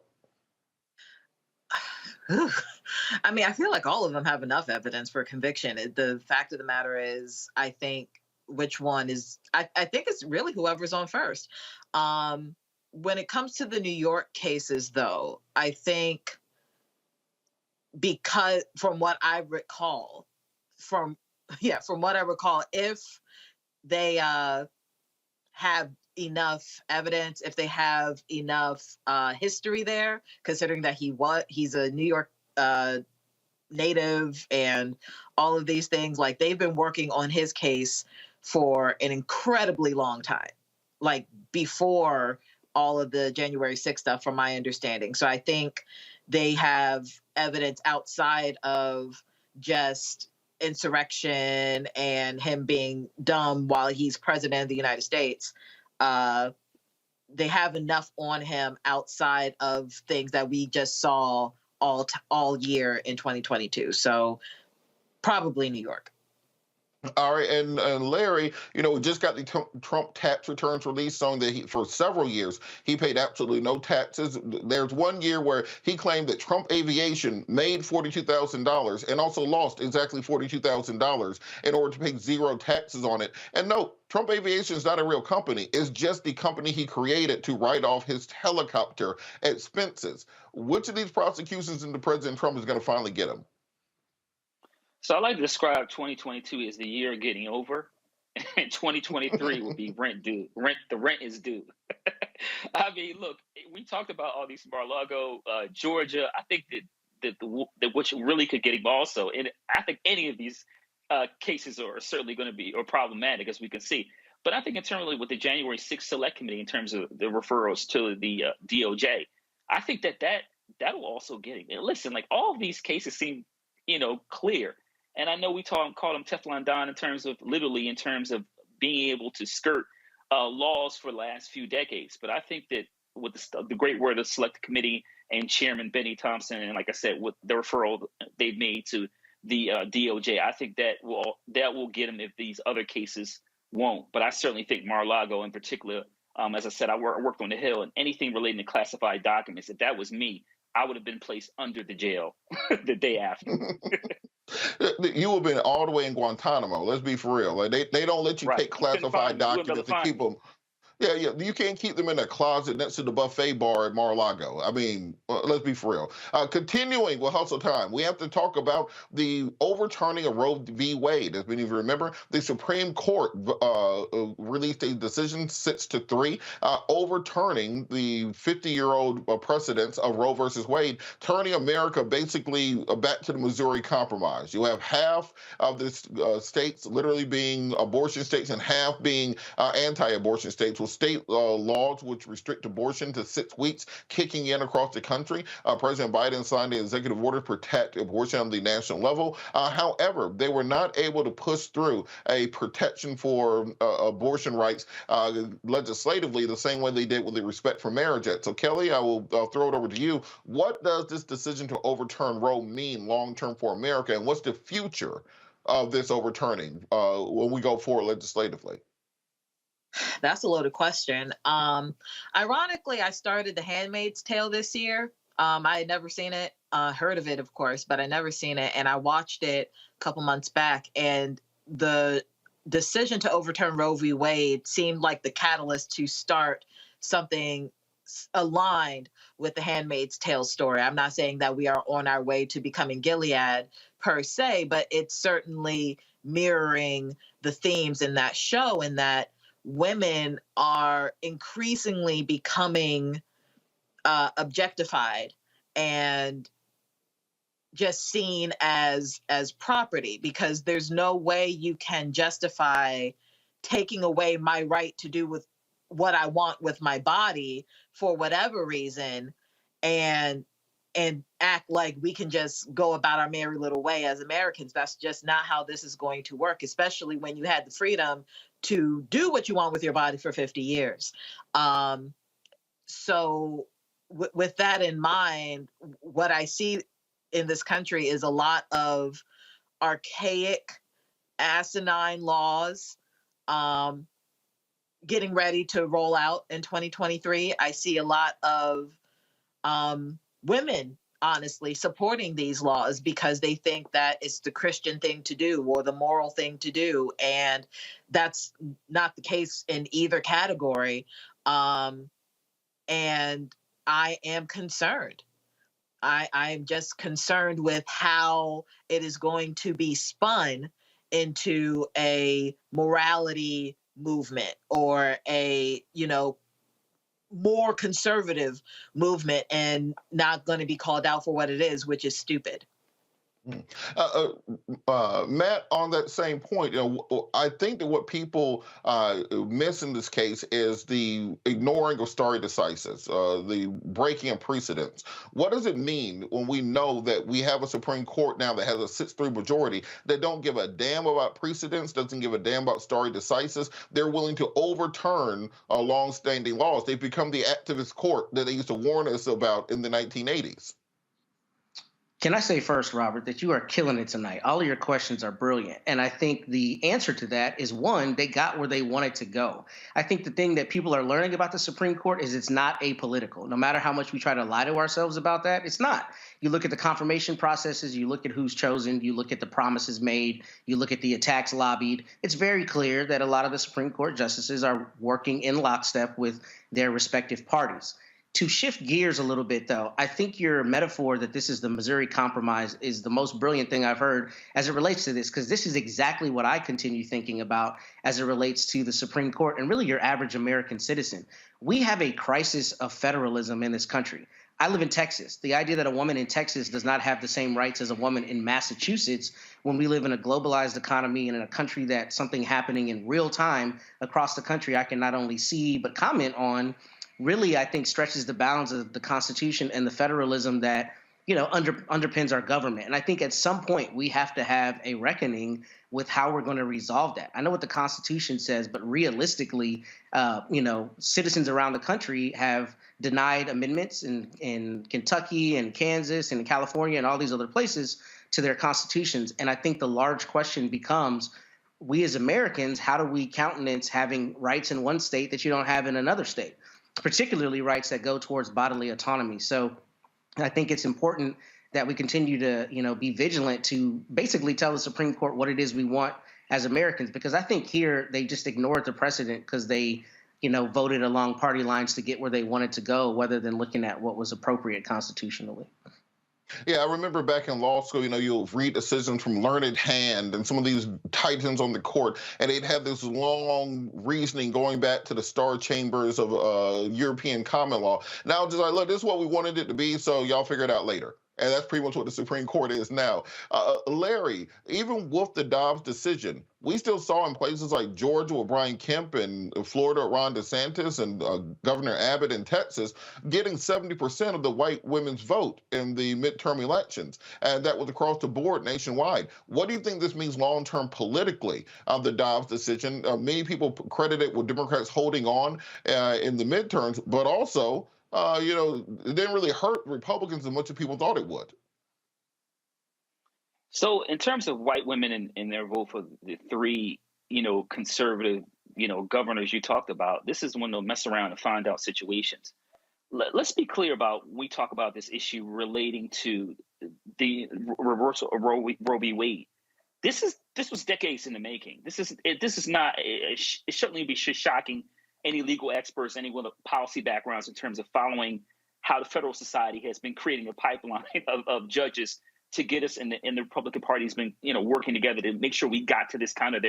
I mean, I feel like all of them have enough evidence for conviction. The fact of the matter is, I think which one is, I think it's really whoever's on first. When it comes to the New York cases, though, I think because from what I recall, if they have enough evidence, if they have enough history there, considering that he's a New York native and all of these things, like they've been working on his case for an incredibly long time, like before all of the January 6th stuff, from my understanding. So I think they have evidence outside of just insurrection and him being dumb while he's president of the United States. They have enough on him outside of things that we just saw all year in 2022. So probably New York. All right, and Larry, we just got the Trump tax returns released, showing that for several years he paid absolutely no taxes. There's one year where he claimed that Trump Aviation made $42,000 and also lost exactly $42,000 in order to pay zero taxes on it. And no, Trump Aviation is not a real company. It's just the company he created to write off his helicopter expenses. Which of these prosecutions into President Trump is going to finally get him? So I like to describe 2022 as the year getting over, and 2023 will be rent due. The rent is due. I mean, look, we talked about all these Mar-a-Lago, Georgia. I think that which really could get him also, and I think any of these cases are certainly going to be problematic, as we can see. But I think internally with the January 6th Select Committee, in terms of the referrals to the DOJ, I think that'll also get him. And listen, like all of these cases seem, clear. And I know we call him Teflon Don in terms of being able to skirt laws for the last few decades. But I think that with the great work of the Select Committee and Chairman Benny Thompson, and like I said, with the referral they've made to the DOJ, I think that will get him if these other cases won't. But I certainly think Mar-a-Lago in particular, as I said, I worked on the Hill, and anything relating to classified documents, if that was me, I would have been placed under the jail the day after. You would have been all the way in Guantanamo. Let's be for real. Like they don't let you take classified documents and keep them. Yeah, you can't keep them in a closet next to the buffet bar at Mar-a-Lago. I mean, let's be for real. Continuing with Hustle Time, we have to talk about the overturning of Roe v. Wade. As many of you remember, the Supreme Court released a decision 6-3, overturning the 50-year-old precedents of Roe versus Wade, turning America basically back to the Missouri Compromise. You have half of the states literally being abortion states and half being anti-abortion states, with state laws which restrict abortion to 6 weeks kicking in across the country. President Biden signed an executive order to protect abortion on the national level. However, they were not able to push through a protection for abortion rights legislatively the same way they did with the Respect for Marriage Act. So, Kelly, I will throw it over to you. What does this decision to overturn Roe mean long-term for America, and what's the future of this overturning when we go forward legislatively? That's a loaded question. Ironically, I started The Handmaid's Tale this year. I had never seen it, heard of it, of course, but I never seen it. And I watched it a couple months back. And the decision to overturn Roe v. Wade seemed like the catalyst to start something aligned with The Handmaid's Tale story. I'm not saying that we are on our way to becoming Gilead per se, but it's certainly mirroring the themes in that show, and that women are increasingly becoming objectified and just seen as property, because there's no way you can justify taking away my right to do with what I want with my body for whatever reason, and act like we can just go about our merry little way as Americans. That's just not how this is going to work, especially when you had the freedom to do what you want with your body for 50 years. So with that in mind, what I see in this country is a lot of archaic, asinine laws getting ready to roll out in 2023. I see a lot of women, honestly, supporting these laws because they think that it's the Christian thing to do or the moral thing to do. And that's not the case in either category. And I am concerned. I'm just concerned with how it is going to be spun into a morality movement or a, more conservative movement, and not going to be called out for what it is, which is stupid. Matt, on that same point, I think that what people miss in this case is the ignoring of stare decisis, the breaking of precedents. What does it mean when we know that we have a Supreme Court now that has a 6-3 majority that don't give a damn about precedents, doesn't give a damn about stare decisis? They're willing to overturn long-standing laws. They've become the activist court that they used to warn us about in the 1980s. Can I say first, Robert, that you are killing it tonight? All of your questions are brilliant. And I think the answer to that is, one, they got where they wanted to go. I think the thing that people are learning about the Supreme Court is it's not apolitical. No matter how much we try to lie to ourselves about that, it's not. You look at the confirmation processes, you look at who's chosen, you look at the promises made, you look at the attacks lobbied. It's very clear that a lot of the Supreme Court justices are working in lockstep with their respective parties. To shift gears a little bit, though, I think your metaphor that this is the Missouri Compromise is the most brilliant thing I've heard as it relates to this, because this is exactly what I continue thinking about as it relates to the Supreme Court and really your average American citizen. We have a crisis of federalism in this country. I live in Texas. The idea that a woman in Texas does not have the same rights as a woman in Massachusetts, when we live in a globalized economy and in a country that something happening in real time across the country I can not only see but comment on, really, I think, stretches the bounds of the Constitution and the federalism that, underpins our government. And I think at some point we have to have a reckoning with how we're going to resolve that. I know what the Constitution says, but realistically, citizens around the country have denied amendments in Kentucky and Kansas and California and all these other places to their constitutions. And I think the large question becomes, we as Americans, how do we countenance having rights in one state that you don't have in another state? Particularly rights that go towards bodily autonomy. So I think it's important that we continue to, be vigilant to basically tell the Supreme Court what it is we want as Americans, because I think here they just ignored the precedent because they, voted along party lines to get where they wanted to go, rather than looking at what was appropriate constitutionally. Yeah, I remember back in law school, you'll read decisions from Learned Hand and some of these titans on the court, and they'd have this long reasoning going back to the Star Chambers of European common law. Now, just like, look, this is what we wanted it to be, so y'all figure it out later. and that's pretty much what the Supreme Court is now. Larry, even with the Dobbs decision, we still saw in places like Georgia with Brian Kemp and Florida with Ron DeSantis and Governor Abbott in Texas getting 70% of the white women's vote in the midterm elections. And that was across the board nationwide. What do you think this means long-term politically, the Dobbs decision? Many people credit it with Democrats holding on in the midterms, but also, it didn't really hurt Republicans as much as people thought it would. So in terms of white women and their vote for the three, conservative, governors you talked about, this is one of those mess around and find out situations. Let's be clear about when we talk about this issue relating to the reversal of Roe v. Wade. This was decades in the making. This is not. It certainly be shocking any legal experts, anyone with policy backgrounds in terms of following how the Federal Society has been creating a pipeline of judges to get us, and the Republican Party has been, working together to make sure we got to this kind of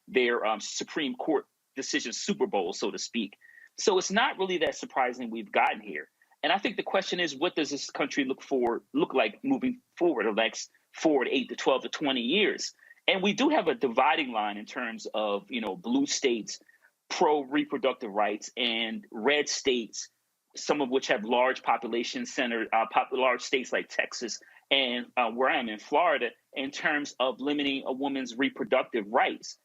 their Supreme Court decision Super Bowl, so to speak. So it's not really that surprising we've gotten here. And I think the question is, what does this country look like moving forward, the next 4 to 8 to 12 to 20 years? And we do have a dividing line in terms of, blue states pro-reproductive rights and red states, some of which have large population centers, large states like Texas and where I am in Florida, in terms of limiting a woman's reproductive rights.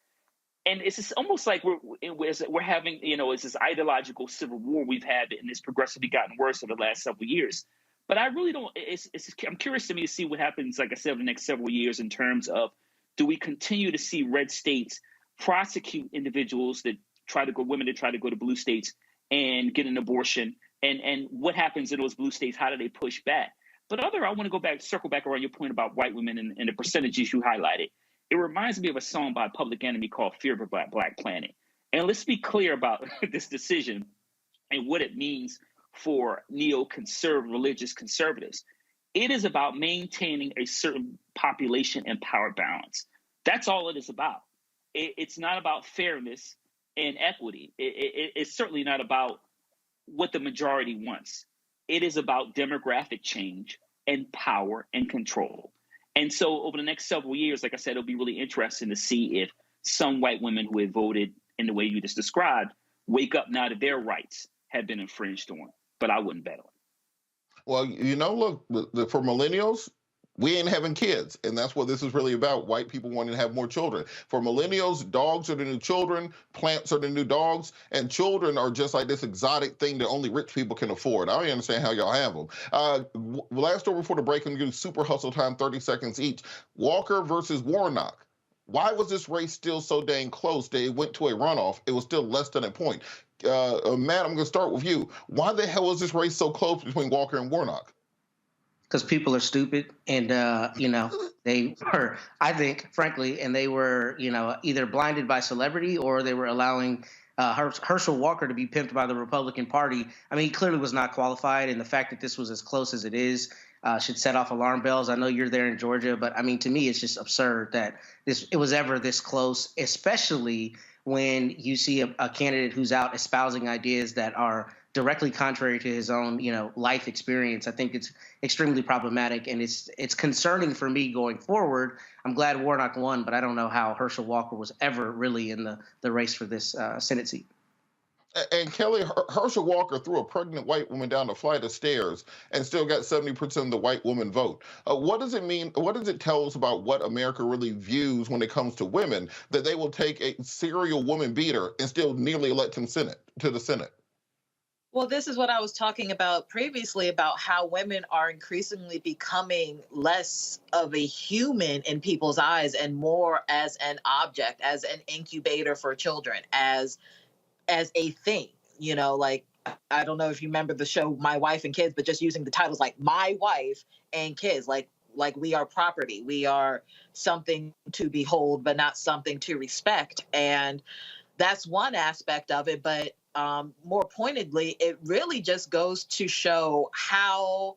And it's just almost like we're having, it's this ideological civil war we've had, and it's progressively gotten worse over the last several years. But I really don't, I'm curious to me to see what happens, like I said, over the next several years in terms of, do we continue to see red states prosecute individuals that women that try to go to blue states and get an abortion? And what happens in those blue states? How do they push back? But I want to circle back around your point about white women and the percentages you highlighted. It reminds me of a song by Public Enemy called Fear of a Black Planet. And let's be clear about this decision and what it means for neoconservative religious conservatives. It is about maintaining a certain population and power balance. That's all it is about. It's not about fairness and equity. It's certainly not about what the majority wants. It is about demographic change and power and control. And so over the next several years, like I said, it'll be really interesting to see if some white women who have voted in the way you just described wake up now that their rights have been infringed on. But I wouldn't bet on it. Well, look, for millennials, we ain't having kids, and that's what this is really about, white people wanting to have more children. For millennials, dogs are the new children, plants are the new dogs, and children are just like this exotic thing that only rich people can afford. I don't understand how y'all have them. Last story before the break, I'm going to do super hustle time, 30 seconds each. Walker versus Warnock. Why was this race still so dang close that it went to a runoff? It was still less than a point. Matt, I'm going to start with you. Why the hell was this race so close between Walker and Warnock? Because people are stupid, and they were, I think, frankly, and they were, either blinded by celebrity or they were allowing Herschel Walker to be pimped by the Republican Party. I mean, he clearly was not qualified, and the fact that this was as close as it is should set off alarm bells. I know you're there in Georgia, but I mean, to me, it's just absurd that it was ever this close, especially when you see a candidate who's out espousing ideas that are directly contrary to his own, life experience. I think it's extremely problematic, and it's concerning for me going forward. I'm glad Warnock won, but I don't know how Herschel Walker was ever really in the race for this Senate seat. And Kelly, Herschel Walker threw a pregnant white woman down a flight of stairs and still got 70% of the white woman vote. What does it mean? What does it tell us about what America really views when it comes to women, that they will take a serial woman beater and still nearly elect him to the Senate? Well, this is what I was talking about previously, about how women are increasingly becoming less of a human in people's eyes and more as an object, as an incubator for children, as a thing, like, I don't know if you remember the show My Wife and Kids, but just using the titles like My Wife and Kids, like we are property. We are something to behold, but not something to respect. And that's one aspect of it. But more pointedly, it really just goes to show how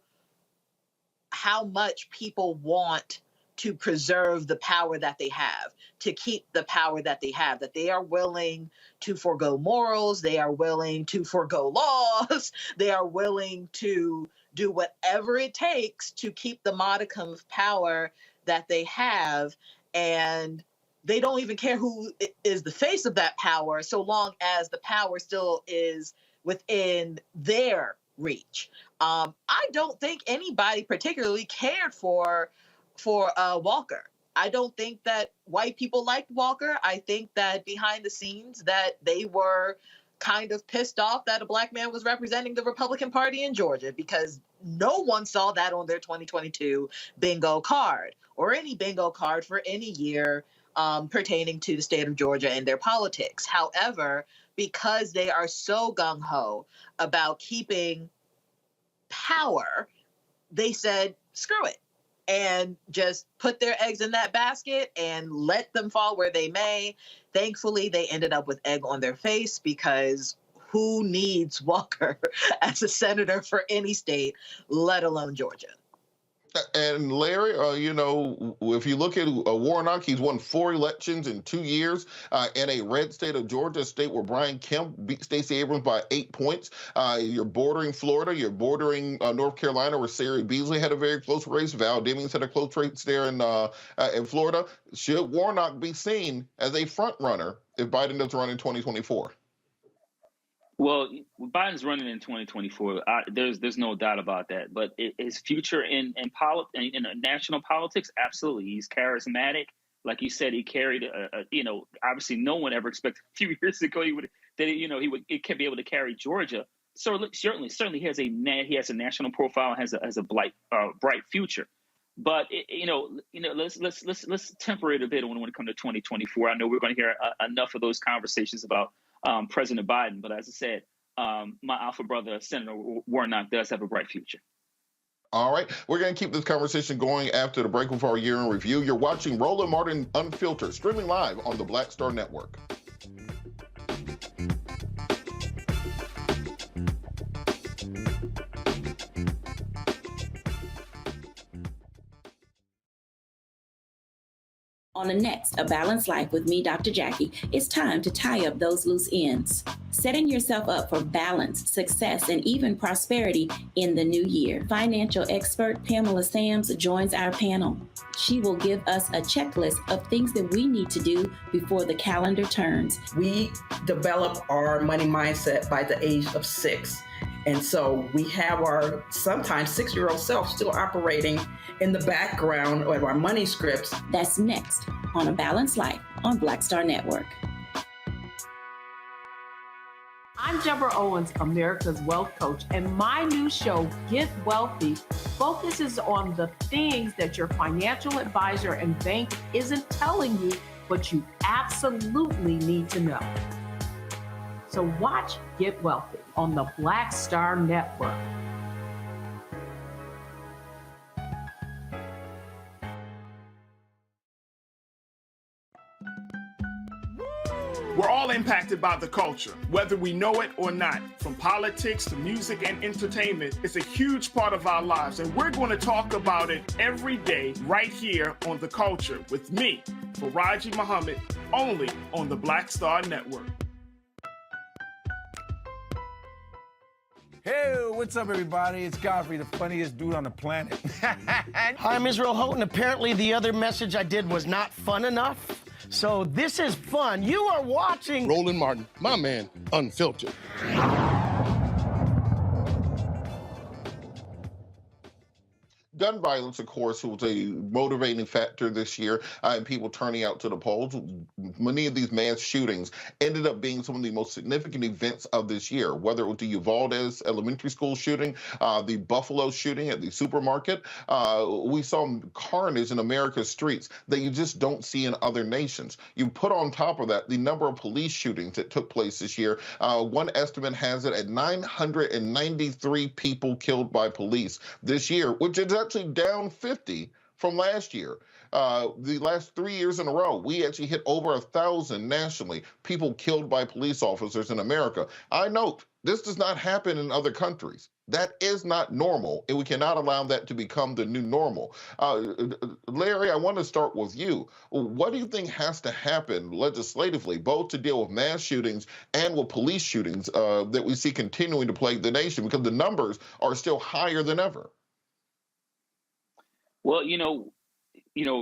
much people want to preserve the power that they have, to keep the power that they have, that they are willing to forego morals, they are willing to forego laws, they are willing to do whatever it takes to keep the modicum of power that they have. And they don't even care who is the face of that power, so long as the power still is within their reach. I don't think anybody particularly cared for Walker. I don't think that white people liked Walker. I think that behind the scenes that they were kind of pissed off that a black man was representing the Republican Party in Georgia, because no one saw that on their 2022 bingo card or any bingo card for any year pertaining to the state of Georgia and their politics. However, because they are so gung-ho about keeping power, they said, screw it, and just put their eggs in that basket and let them fall where they may. Thankfully, they ended up with egg on their face, because who needs Walker as a senator for any state, let alone Georgia? And Larry, you know, if you look at Warnock, he's won 4 elections in 2 years in a red state of Georgia, a state where Brian Kemp beat Stacey Abrams by 8 points. You're bordering Florida, you're bordering North Carolina, where Sarah Beasley had a very close race. Val Demings had a close race there in Florida. Should Warnock be seen as a front runner if Biden does run in 2024? Well, Biden's running in 2024. There's no doubt about that. But his future in national politics, absolutely. He's charismatic. Like you said, he carried obviously no one ever expected a few years ago he would be able to carry Georgia. So certainly he has a national profile, has a bright future. But let's temper it a bit when it comes to 2024. I know we're going to hear enough of those conversations about President Biden, but as I said, my alpha brother, Senator Warnock, does have a bright future. All right, we're going to keep this conversation going after the break with our year in review. You're watching Roland Martin Unfiltered, streaming live on the Black Star Network. On the next A Balanced Life with me, Dr. Jackie, it's time to tie up those loose ends, setting yourself up for balance, success, and even prosperity in the new year. Financial expert Pamela Sams joins our panel. She will give us a checklist of things that we need to do before the calendar turns. We develop our money mindset by the age of 6. And so we have our sometimes 6-year-old self still operating in the background of our money scripts. That's next on A Balanced Life on Black Star Network. I'm Deborah Owens, America's Wealth Coach, and my new show, Get Wealthy, focuses on the things that your financial advisor and bank isn't telling you, but you absolutely need to know. So watch Get Wealthy on the Black Star Network. We're all impacted by the culture, whether we know it or not. From politics to music and entertainment, it's a huge part of our lives, and we're going to talk about it every day right here on The Culture with me, Faraji Muhammad, only on the Black Star Network. Hey, what's up, everybody? It's Godfrey, the funniest dude on the planet. Hi, I'm Israel Houghton. Apparently, the other message I did was not fun enough. So this is fun. You are watching Roland Martin, my man, Unfiltered. Gun violence, of course, was a motivating factor this year in people turning out to the polls. Many of these mass shootings ended up being some of the most significant events of this year, whether it was the Uvalde elementary school shooting, the Buffalo shooting at the supermarket. We saw carnage in America's streets that you just don't see in other nations. You put on top of that the number of police shootings that took place this year. One estimate has it at 993 people killed by police this year, which is actually down 50 from last year. The last 3 years in a row, we actually hit over 1,000 nationally, people killed by police officers in America. I note this does not happen in other countries. That is not normal, and we cannot allow that to become the new normal. Larry, I want to start with you. What do you think has to happen legislatively, both to deal with mass shootings and with police shootings that we see continuing to plague the nation, because the numbers are still higher than ever? Well,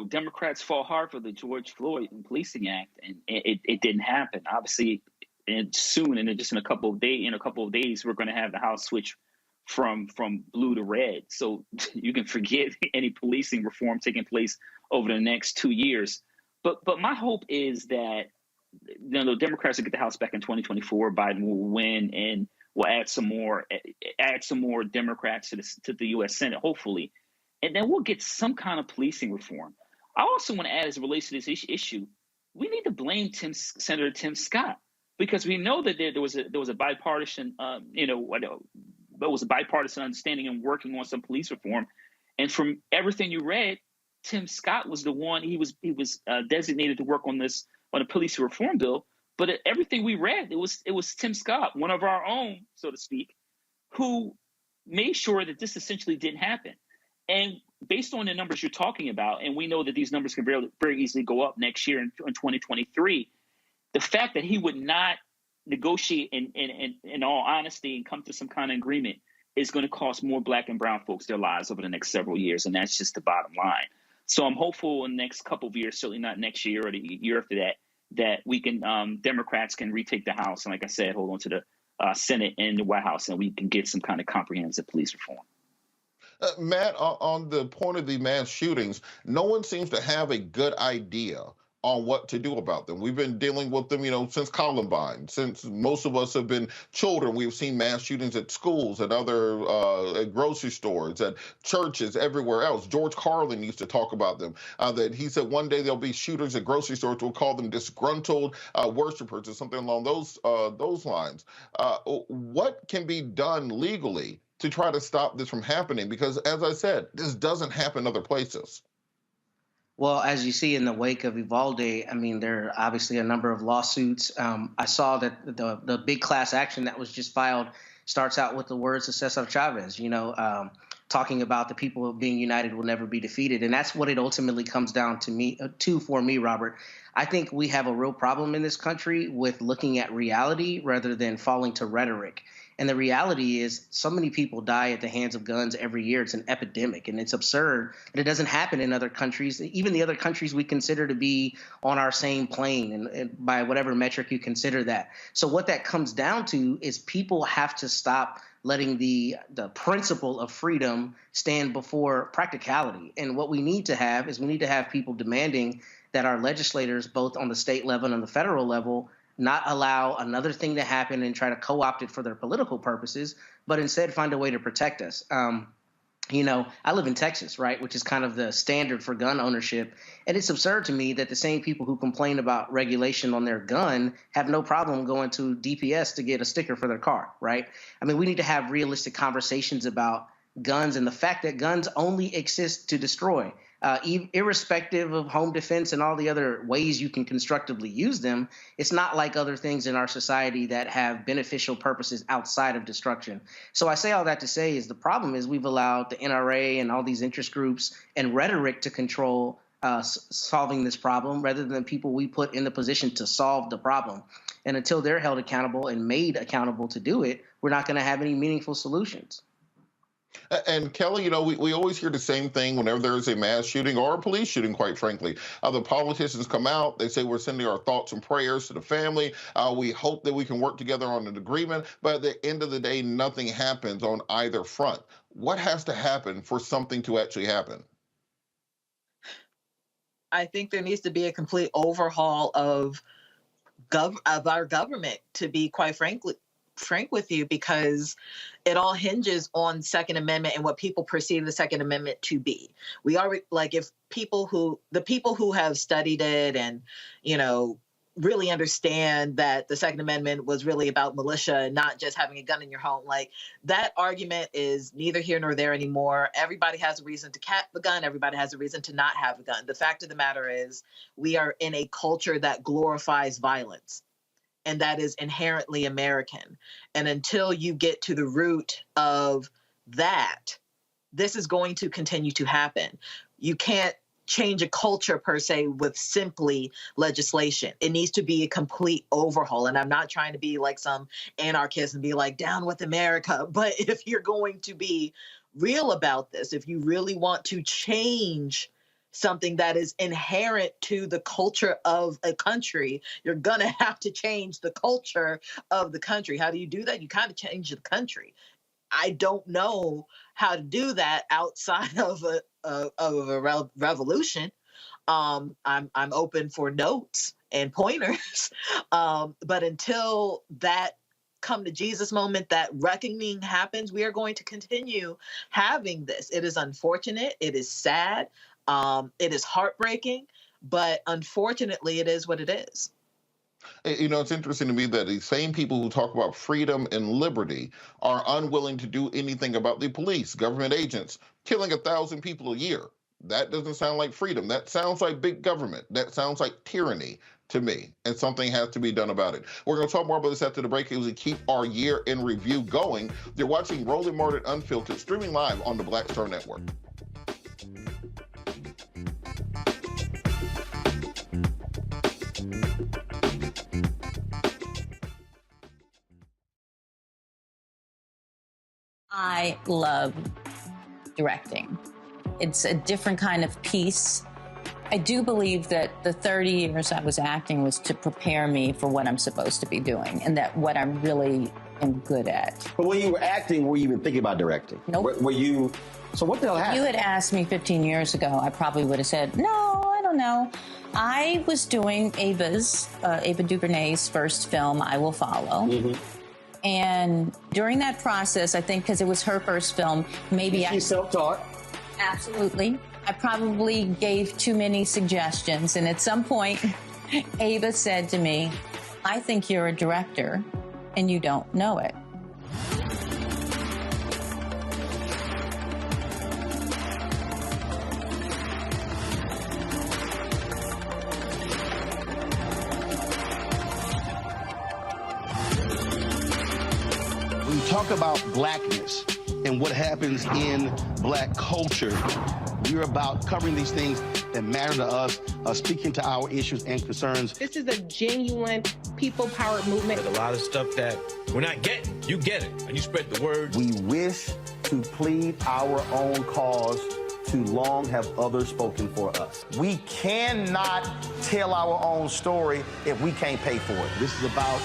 Democrats fought hard for the George Floyd Policing Act, and it didn't happen. Obviously, and soon, in a couple of days, we're going to have the House switch from blue to red. So you can forget any policing reform taking place over the next 2 years. But my hope is that the Democrats will get the House back in 2024. Biden will win, and will add some more Democrats to the U.S. Senate, hopefully, and then we'll get some kind of policing reform. I also want to add, as it relates to this issue, we need to blame Senator Tim Scott, because we know that there was a bipartisan there was a bipartisan understanding and working on some police reform. And from everything you read, Tim Scott was the one. He was designated to work on a police reform bill. But everything we read, it was Tim Scott, one of our own, so to speak, who made sure that this essentially didn't happen. And based on the numbers you're talking about, and we know that these numbers can very, very easily go up next year in 2023, the fact that he would not negotiate in all honesty and come to some kind of agreement is going to cost more Black and brown folks their lives over the next several years. And that's just the bottom line. So I'm hopeful in the next couple of years, certainly not next year or the year after that we can, Democrats can retake the House. And like I said, hold on to the Senate and the White House, and we can get some kind of comprehensive police reform. Matt, on the point of the mass shootings, no one seems to have a good idea on what to do about them. We've been dealing with them, since Columbine. Since most of us have been children, we've seen mass shootings at schools, at other at grocery stores, at churches, everywhere else. George Carlin used to talk about them, that he said one day there'll be shooters at grocery stores. We'll call them disgruntled worshipers or something along those lines. What can be done legally to try to stop this from happening? Because, as I said, this doesn't happen other places. Well, as you see in the wake of Uvalde, there are obviously a number of lawsuits. I saw that the big class action that was just filed starts out with the words of Cesar Chavez, talking about the people being united will never be defeated. And that's what it ultimately comes down to for me, Robert. I think we have a real problem in this country with looking at reality rather than falling to rhetoric. And the reality is so many people die at the hands of guns every year. It's an epidemic, and it's absurd that it doesn't happen in other countries, even the other countries we consider to be on our same plane and by whatever metric you consider that. So what that comes down to is people have to stop letting the principle of freedom stand before practicality. And what we need to have people demanding that our legislators, both on the state level and on the federal level, not allow another thing to happen and try to co-opt it for their political purposes, but instead find a way to protect us. I live in Texas, right, which is kind of the standard for gun ownership. And it's absurd to me that the same people who complain about regulation on their gun have no problem going to DPS to get a sticker for their car, right? We need to have realistic conversations about guns and the fact that guns only exist to destroy. Irrespective of home defense and all the other ways you can constructively use them, it's not like other things in our society that have beneficial purposes outside of destruction. So I say all that to say is the problem is we've allowed the NRA and all these interest groups and rhetoric to control solving this problem rather than people we put in the position to solve the problem. And until they're held accountable and made accountable to do it, we're not going to have any meaningful solutions. And Kelly, we always hear the same thing whenever there's a mass shooting or a police shooting, quite frankly. The politicians come out, they say we're sending our thoughts and prayers to the family. We hope that we can work together on an agreement. But at the end of the day, nothing happens on either front. What has to happen for something to actually happen? I think there needs to be a complete overhaul of our government, to be quite frank with you, because it all hinges on Second Amendment and what people perceive the Second Amendment to be. We are like, if the people who have studied it and, really understand that the Second Amendment was really about militia and not just having a gun in your home. Like, that argument is neither here nor there anymore. Everybody has a reason to have a gun. Everybody has a reason to not have a gun. The fact of the matter is we are in a culture that glorifies violence, and that is inherently American. And until you get to the root of that, this is going to continue to happen. You can't change a culture per se with simply legislation. It needs to be a complete overhaul. And I'm not trying to be like some anarchist and be like, down with America. But if you're going to be real about this, if you really want to change something that is inherent to the culture of a country, you're going to have to change the culture of the country. How do you do that? You kind of change the country. I don't know how to do that outside of a revolution. I'm open for notes and pointers, but until that come to Jesus moment, that reckoning happens, we are going to continue having this. It is unfortunate. It is sad. It is heartbreaking, but unfortunately, it is what it is. You know, it's interesting to me that these same people who talk about freedom and liberty are unwilling to do anything about the police, government agents, killing 1,000 people a year. That doesn't sound like freedom. That sounds like big government. That sounds like tyranny to me, and something has to be done about it. We're going to talk more about this after the break as we keep our year in review going. You're watching Roland Martin Unfiltered, streaming live on the Black Star Network. I love directing. It's a different kind of piece. I do believe that the 30 years I was acting was to prepare me for what I'm supposed to be doing and that what I really am good at. But when you were acting, were you even thinking about directing? Nope. Were you, so what the hell happened? If you had asked me 15 years ago, I probably would have said, no, I don't know. I was doing Ava DuVernay's first film, I Will Follow. Mm-hmm. And during that process, I think because it was her first film, maybe She's self-taught. Absolutely. I probably gave too many suggestions. And at some point, Ava said to me, I think you're a director and you don't know it. When you talk about blackness and what happens in black culture, we're about covering these things that matter to us, speaking to our issues and concerns. This is a genuine people-powered movement. There's a lot of stuff that we're not getting. You get it, and you spread the word. We wish to plead our own cause. Too long have others spoken for us. We cannot tell our own story if we can't pay for it. This is about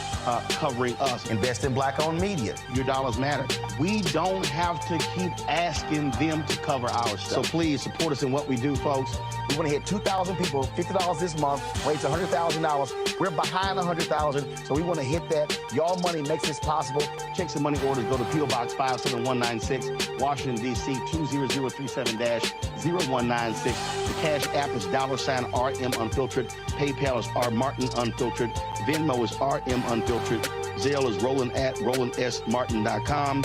covering us. Invest in black-owned media. Your dollars matter. We don't have to keep asking them to cover our stuff. So please support us in what we do, folks. We want to hit 2,000 people, $50 this month, raise $100,000. We're behind 100,000, so we want to hit that. Y'all money makes this possible. Checks and money orders go to P.O. Box 57196, Washington, D.C. 20037-0196. The Cash App is $RM Unfiltered. PayPal is R Martin Unfiltered. Venmo is RM Unfiltered. Zelle is Roland at RolandSMartin.com.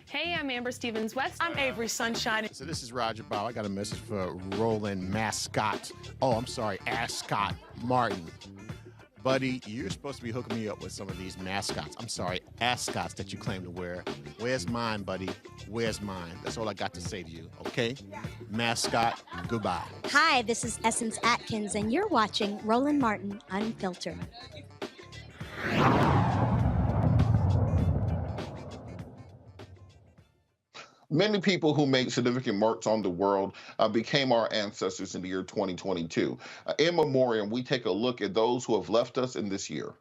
Hey, I'm Amber Stevens-West. I'm Avery Sunshine. So this is Roger Bow. I got a message for Roland Mascot. Oh, I'm sorry, Ascot Martin. Buddy, you're supposed to be hooking me up with some of these mascots. I'm sorry, ascots that you claim to wear. Where's mine, buddy? Where's mine? That's all I got to say to you, okay? Mascot, goodbye. Hi, this is Essence Atkins, and you're watching Roland Martin Unfiltered. Many people who made significant marks on the world became our ancestors in the year 2022. In memoriam, we take a look at those who have left us in this year.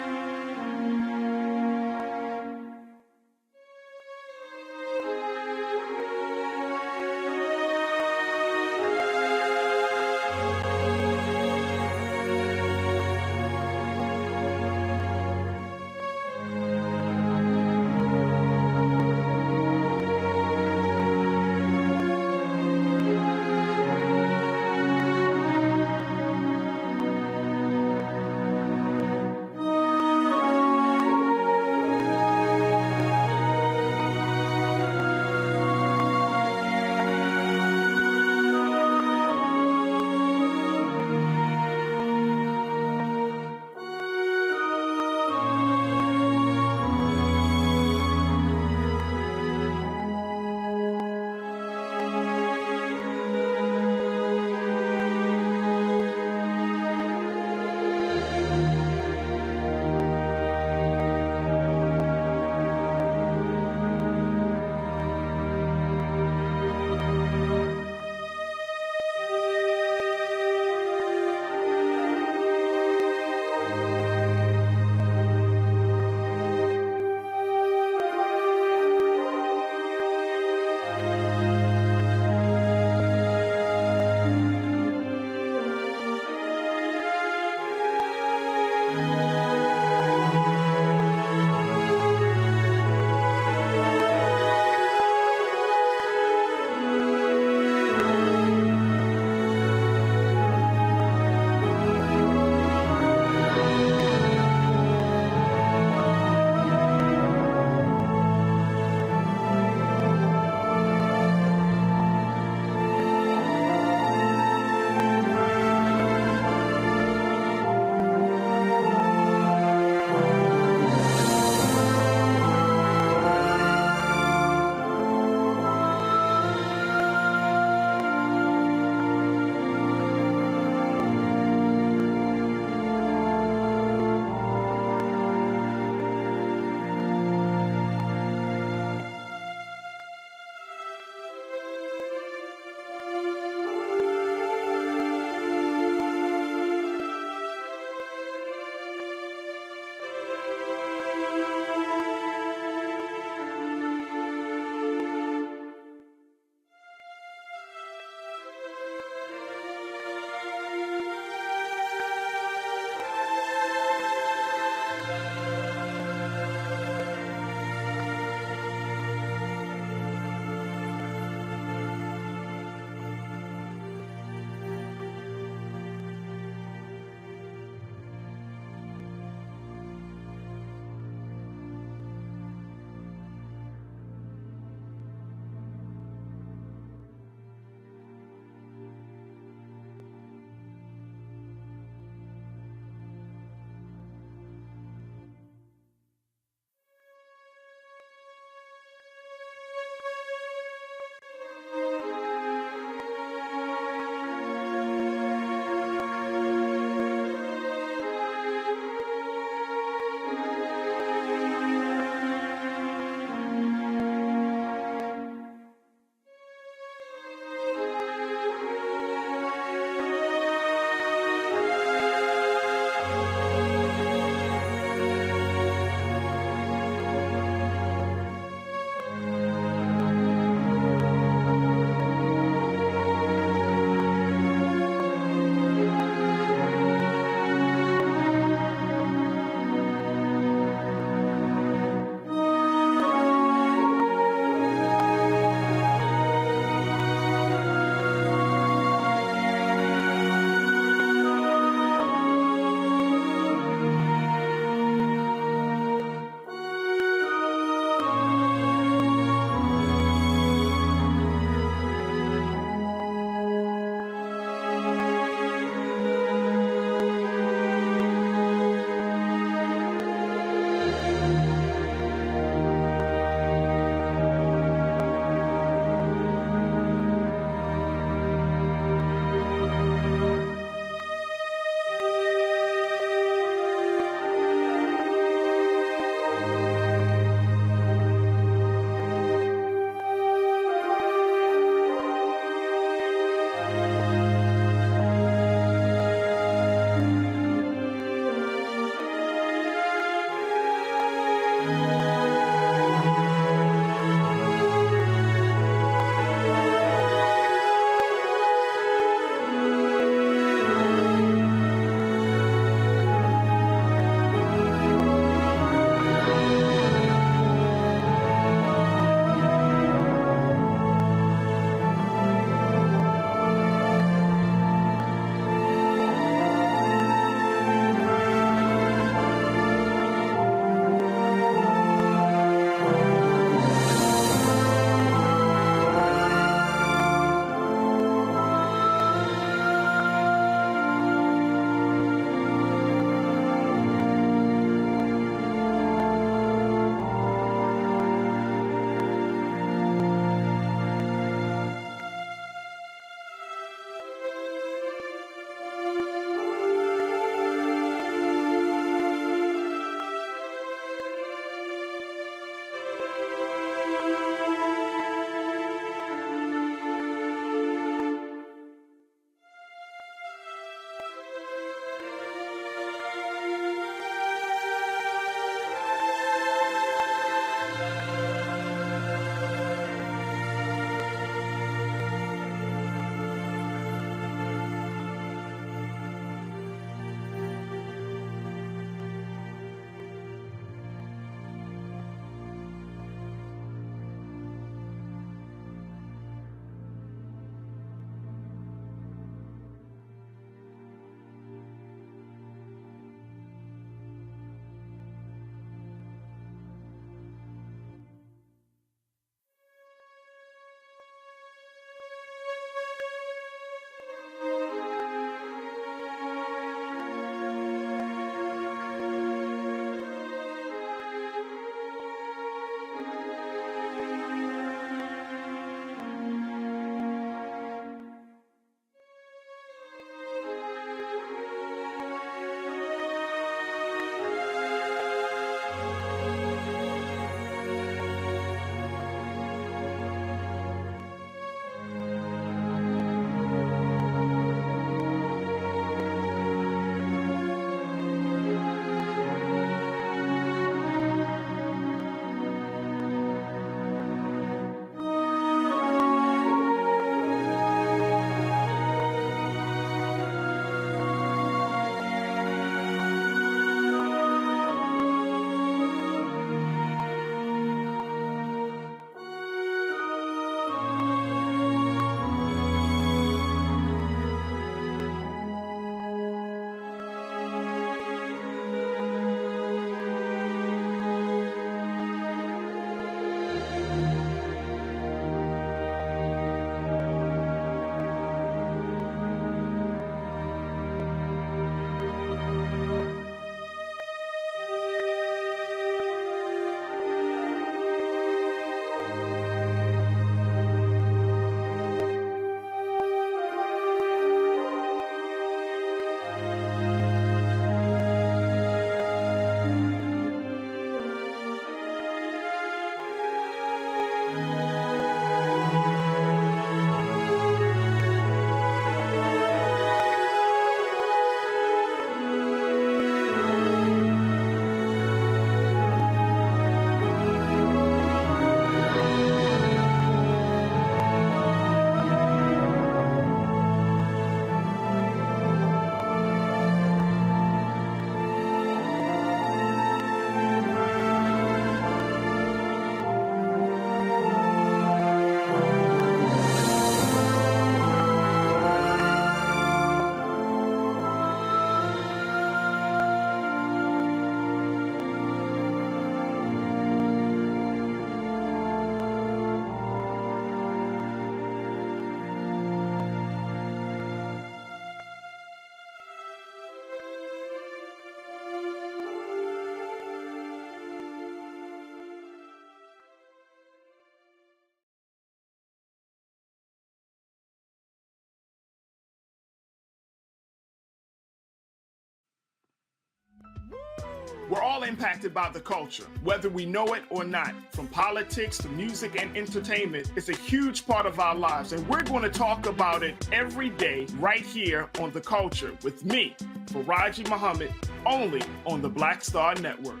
We're all impacted by the culture, whether we know it or not. From politics to music and entertainment, it's a huge part of our lives, and we're going to talk about it every day right here on The Culture with me, Faraji Muhammad, only on the Black Star Network.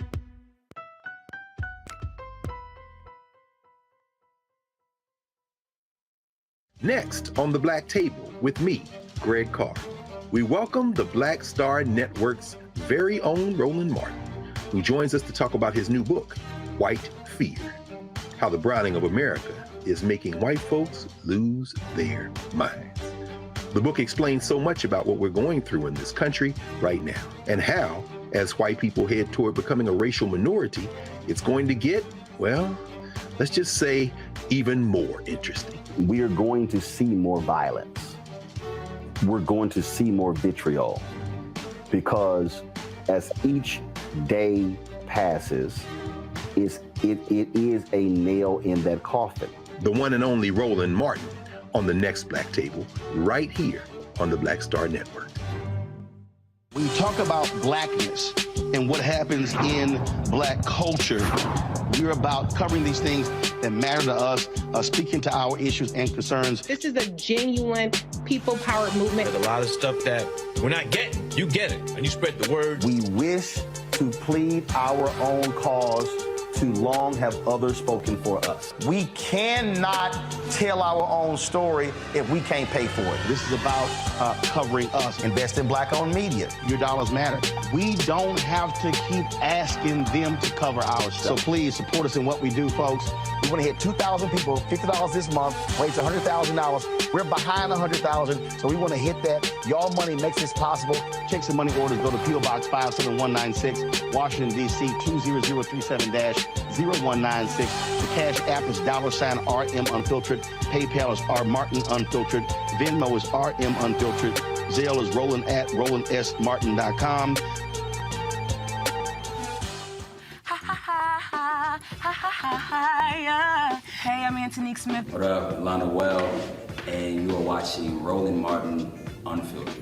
Next on The Black Table with me, Greg Carr, we welcome the Black Star Network's very own Roland Martin, who joins us to talk about his new book, White Fear, How the Browning of America is Making White Folks Lose Their Minds. The book explains so much about what we're going through in this country right now, and how, as white people head toward becoming a racial minority, it's going to get, well, let's just say, even more interesting. We are going to see more violence. We're going to see more vitriol, because as each day passes, it is a nail in that coffin. The one and only Roland Martin on the next Black Table, right here on the Black Star Network. When you talk about blackness and what happens in black culture, we're about covering these things that matter to us, speaking to our issues and concerns. This is a genuine people-powered movement. There's a lot of stuff that we're not getting. You get it, and you spread the word. We wish to plead our own cause. Too long have others spoken for us. We cannot tell our own story if we can't pay for it. This is about covering us. Invest in black-owned media. Your dollars matter. We don't have to keep asking them to cover our stuff. So please support us in what we do, folks. We want to hit 2,000 people, $50 this month, raise $100,000. We're behind 100,000, so we want to hit that. Y'all money makes this possible. Checks and money orders go to P.O. Box 57196, Washington, D.C. 20037-0196. The Cash App is $RM Unfiltered. PayPal is R Martin Unfiltered. Venmo is RM Unfiltered. Zelle is Roland at RolandSMartin.com. Hey, I'm Antonique Smith. What up, Lana Well, and you are watching Roland Martin Unfiltered.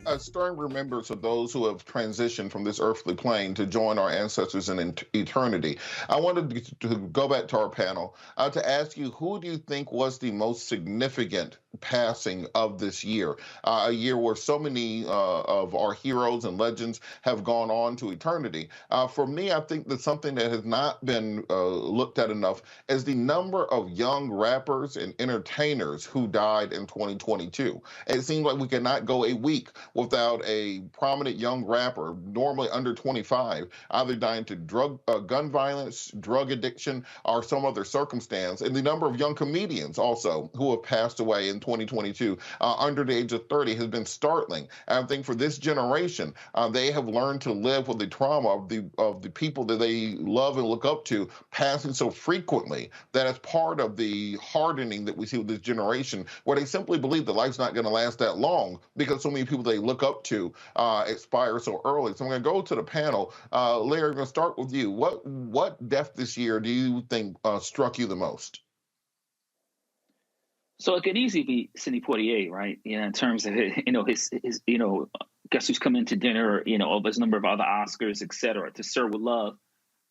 A stern remembrance of those who have transitioned from this earthly plane to join our ancestors in eternity. I wanted to go back to our panel to ask you, who do you think was the most significant passing of this year? A year where so many of our heroes and legends have gone on to eternity. For me, I think that something that has not been looked at enough is the number of young rappers and entertainers who died in 2022. It seems like we cannot go a week without a prominent young rapper, normally under 25, either dying to gun violence, drug addiction, or some other circumstance. And the number of young comedians also who have passed away in 2022 under the age of 30 has been startling. And I think for this generation, they have learned to live with the trauma of the people that they love and look up to passing so frequently that it's part of the hardening that we see with this generation, where they simply believe that life's not going to last that long because so many people they look up to expire so early. So I'm going to go to the panel. Larry, I'm going to start with you. What death this year do you think struck you the most? So it could easily be Sidney Poitier, right? In terms of his Guess Who's Coming to Dinner, of his number of other Oscars, et cetera, To Sir With Love.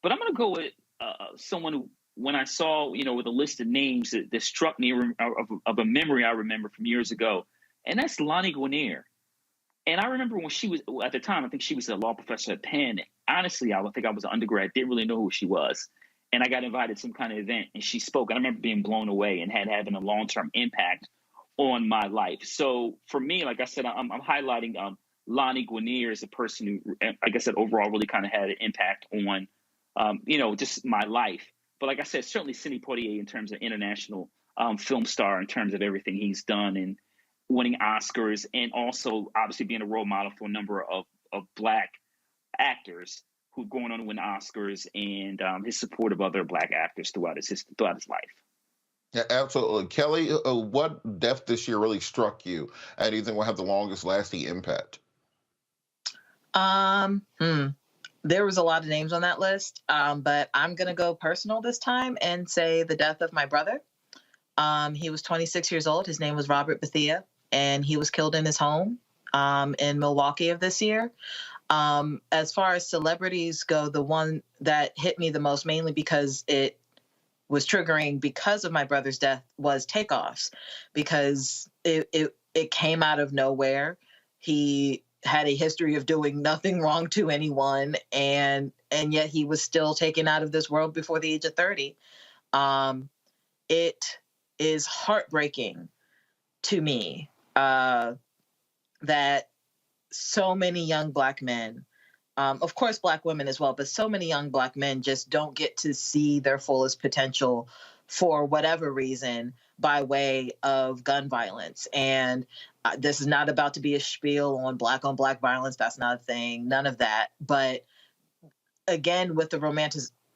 But I'm going to go with someone who, when I saw, with a list of names that struck me of a memory I remember from years ago, and that's Lani Guinier. And I remember when she was, at the time, I think she was a law professor at Penn. Honestly, I think I was an undergrad, didn't really know who she was. And I got invited to some kind of event, and she spoke. And I remember being blown away and having a long-term impact on my life. So for me, like I said, I'm highlighting Lani Guinier as a person who, like I said, overall really kind of had an impact on, just my life. But like I said, certainly Sidney Poitier in terms of international film star, in terms of everything he's done and winning Oscars, and also obviously being a role model for a number of Black actors who've gone on to win Oscars, and his support of other Black actors throughout his life. Yeah, absolutely. Kelly, what death this year really struck you, and do you think will have the longest lasting impact? there was a lot of names on that list, but I'm going to go personal this time and say the death of my brother. He was 26 years old. His name was Robert Bethea, and he was killed in his home in Milwaukee of this year. As far as celebrities go, the one that hit me the most, mainly because it was triggering because of my brother's death, was Takeoffs, because it came out of nowhere. He had a history of doing nothing wrong to anyone, and yet he was still taken out of this world before the age of 30. It is heartbreaking to me that so many young Black men, of course Black women as well, but so many young Black men just don't get to see their fullest potential for whatever reason by way of gun violence. And this is not about to be a spiel on Black violence. That's not a thing. None of that. But again, with the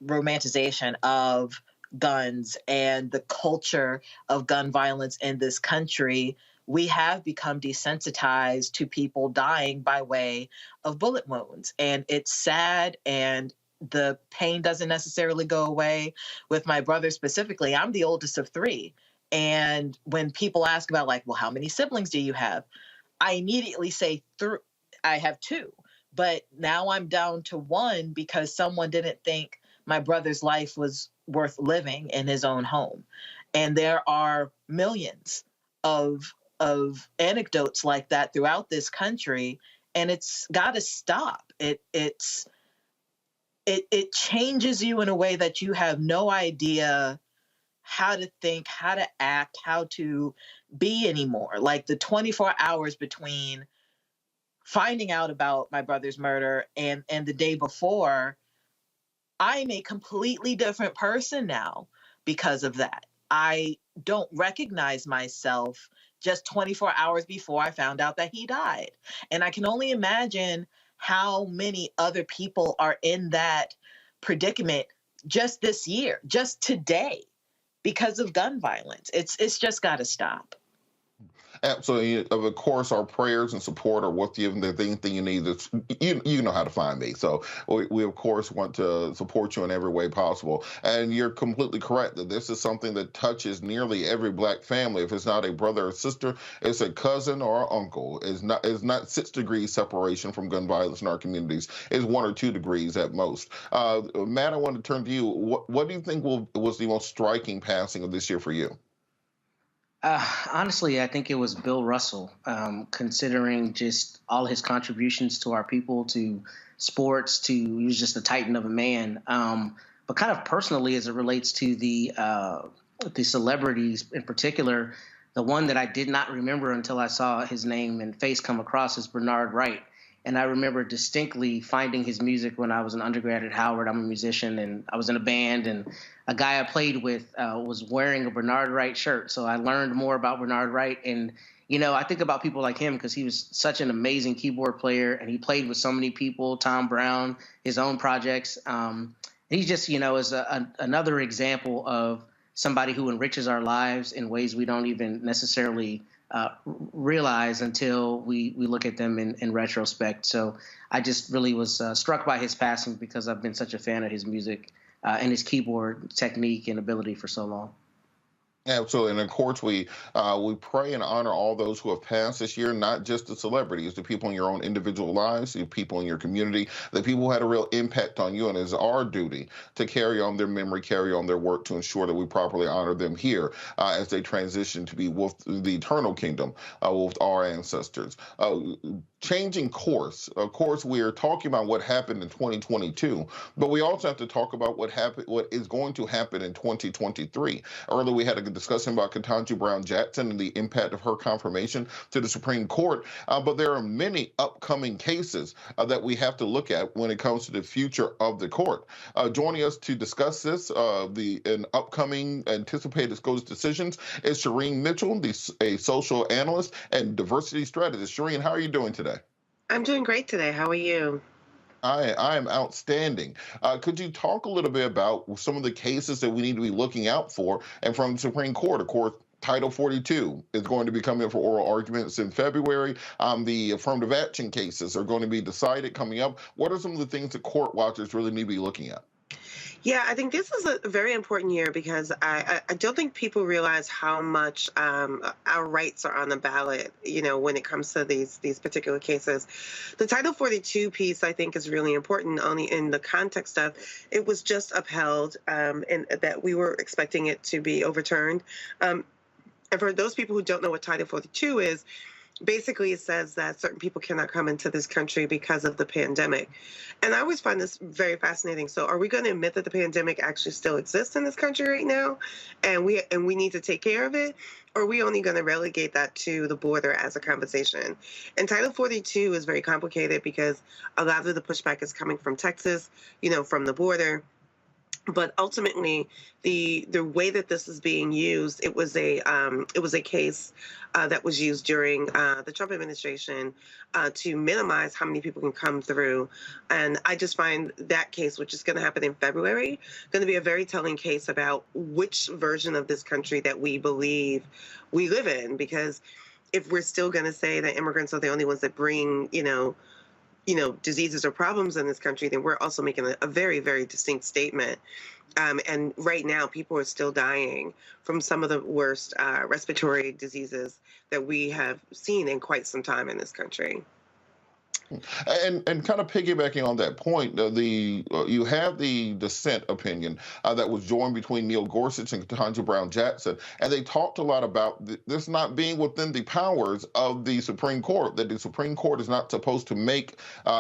romanticization of guns and the culture of gun violence in this country, we have become desensitized to people dying by way of bullet wounds. And it's sad, and the pain doesn't necessarily go away. With my brother specifically, I'm the oldest of 3. And when people ask about, like, well, how many siblings do you have? I immediately say I have 2. But now I'm down to 1 because someone didn't think my brother's life was worth living in his own home. And there are millions of anecdotes like that throughout this country, and it's got to stop. It changes you in a way that you have no idea how to think, how to act, how to be anymore. Like the 24 hours between finding out about my brother's murder and the day before, I'm a completely different person now because of that. I don't recognize myself just 24 hours before I found out that he died. And I can only imagine how many other people are in that predicament just this year, just today, because of gun violence. It's just got to stop. Absolutely. Of course, our prayers and support are with you. And the thing you need is, you know how to find me. So we of course, want to support you in every way possible. And you're completely correct that this is something that touches nearly every Black family. If it's not a brother or sister, it's a cousin or an uncle. It's not 6 degrees separation from gun violence in our communities. It's 1 or 2 degrees at most. Matt, I want to turn to you. What do you think was the most striking passing of this year for you? Honestly, I think it was Bill Russell, considering just all his contributions to our people, to sports, he was just a titan of a man. But kind of personally, as it relates to the celebrities in particular, the one that I did not remember until I saw his name and face come across is Bernard Wright. And I remember distinctly finding his music when I was an undergrad at Howard. I'm a musician, and I was in a band, and a guy I played with was wearing a Bernard Wright shirt. So I learned more about Bernard Wright. And, you know, I think about people like him because he was such an amazing keyboard player, and he played with so many people, Tom Brown, his own projects. He just, you know, is another example of somebody who enriches our lives in ways we don't even necessarily realize until we look at them in retrospect. So I just really was struck by his passing because I've been such a fan of his music and his keyboard technique and ability for so long. Absolutely. And of course, we pray and honor all those who have passed this year, not just the celebrities, the people in your own individual lives, the people in your community, the people who had a real impact on you. And it's our duty to carry on their memory, carry on their work to ensure that we properly honor them here as they transition to be with the eternal kingdom with our ancestors. Changing course. Of course, we are talking about what happened in 2022, but we also have to talk about what is going to happen in 2023. Earlier, we had a discussion about Ketanji Brown Jackson and the impact of her confirmation to the Supreme Court, but there are many upcoming cases that we have to look at when it comes to the future of the court. Joining us to discuss this, the upcoming anticipated SCOTUS decisions, is Shireen Mitchell, a social analyst and diversity strategist. Shireen, how are you doing today? I'm doing great today. How are you? I am outstanding. Could you talk a little bit about some of the cases that we need to be looking out for? And from the Supreme Court, of course, Title 42 is going to be coming up for oral arguments in February. The affirmative action cases are going to be decided coming up. What are some of the things that court watchers really need to be looking at? Yeah, I think this is a very important year because I don't think people realize how much our rights are on the ballot, when it comes to these particular cases. The Title 42 piece, I think, is really important only in the context of it was just upheld and that we were expecting it to be overturned. And for those people who don't know what Title 42 is, basically it says that certain people cannot come into this country because of the pandemic. And I always find this very fascinating. So are we going to admit that the pandemic actually still exists in this country right now and we need to take care of it? Or are we only going to relegate that to the border as a conversation? And Title 42 is very complicated because a lot of the pushback is coming from Texas, from the border. But ultimately, the way that this is being used, it was a case that was used during the Trump administration to minimize how many people can come through. And I just find that case, which is going to happen in February, going to be a very telling case about which version of this country that we believe we live in. Because if we're still going to say that immigrants are the only ones that bring, diseases or problems in this country, then we're also making a very, very distinct statement. And right now, people are still dying from some of the worst respiratory diseases that we have seen in quite some time in this country. And kind of piggybacking on that point, you have the dissent opinion that was joined between Neil Gorsuch and Ketanji Brown Jackson, and they talked a lot about this not being within the powers of the Supreme Court, that the Supreme Court is not supposed to make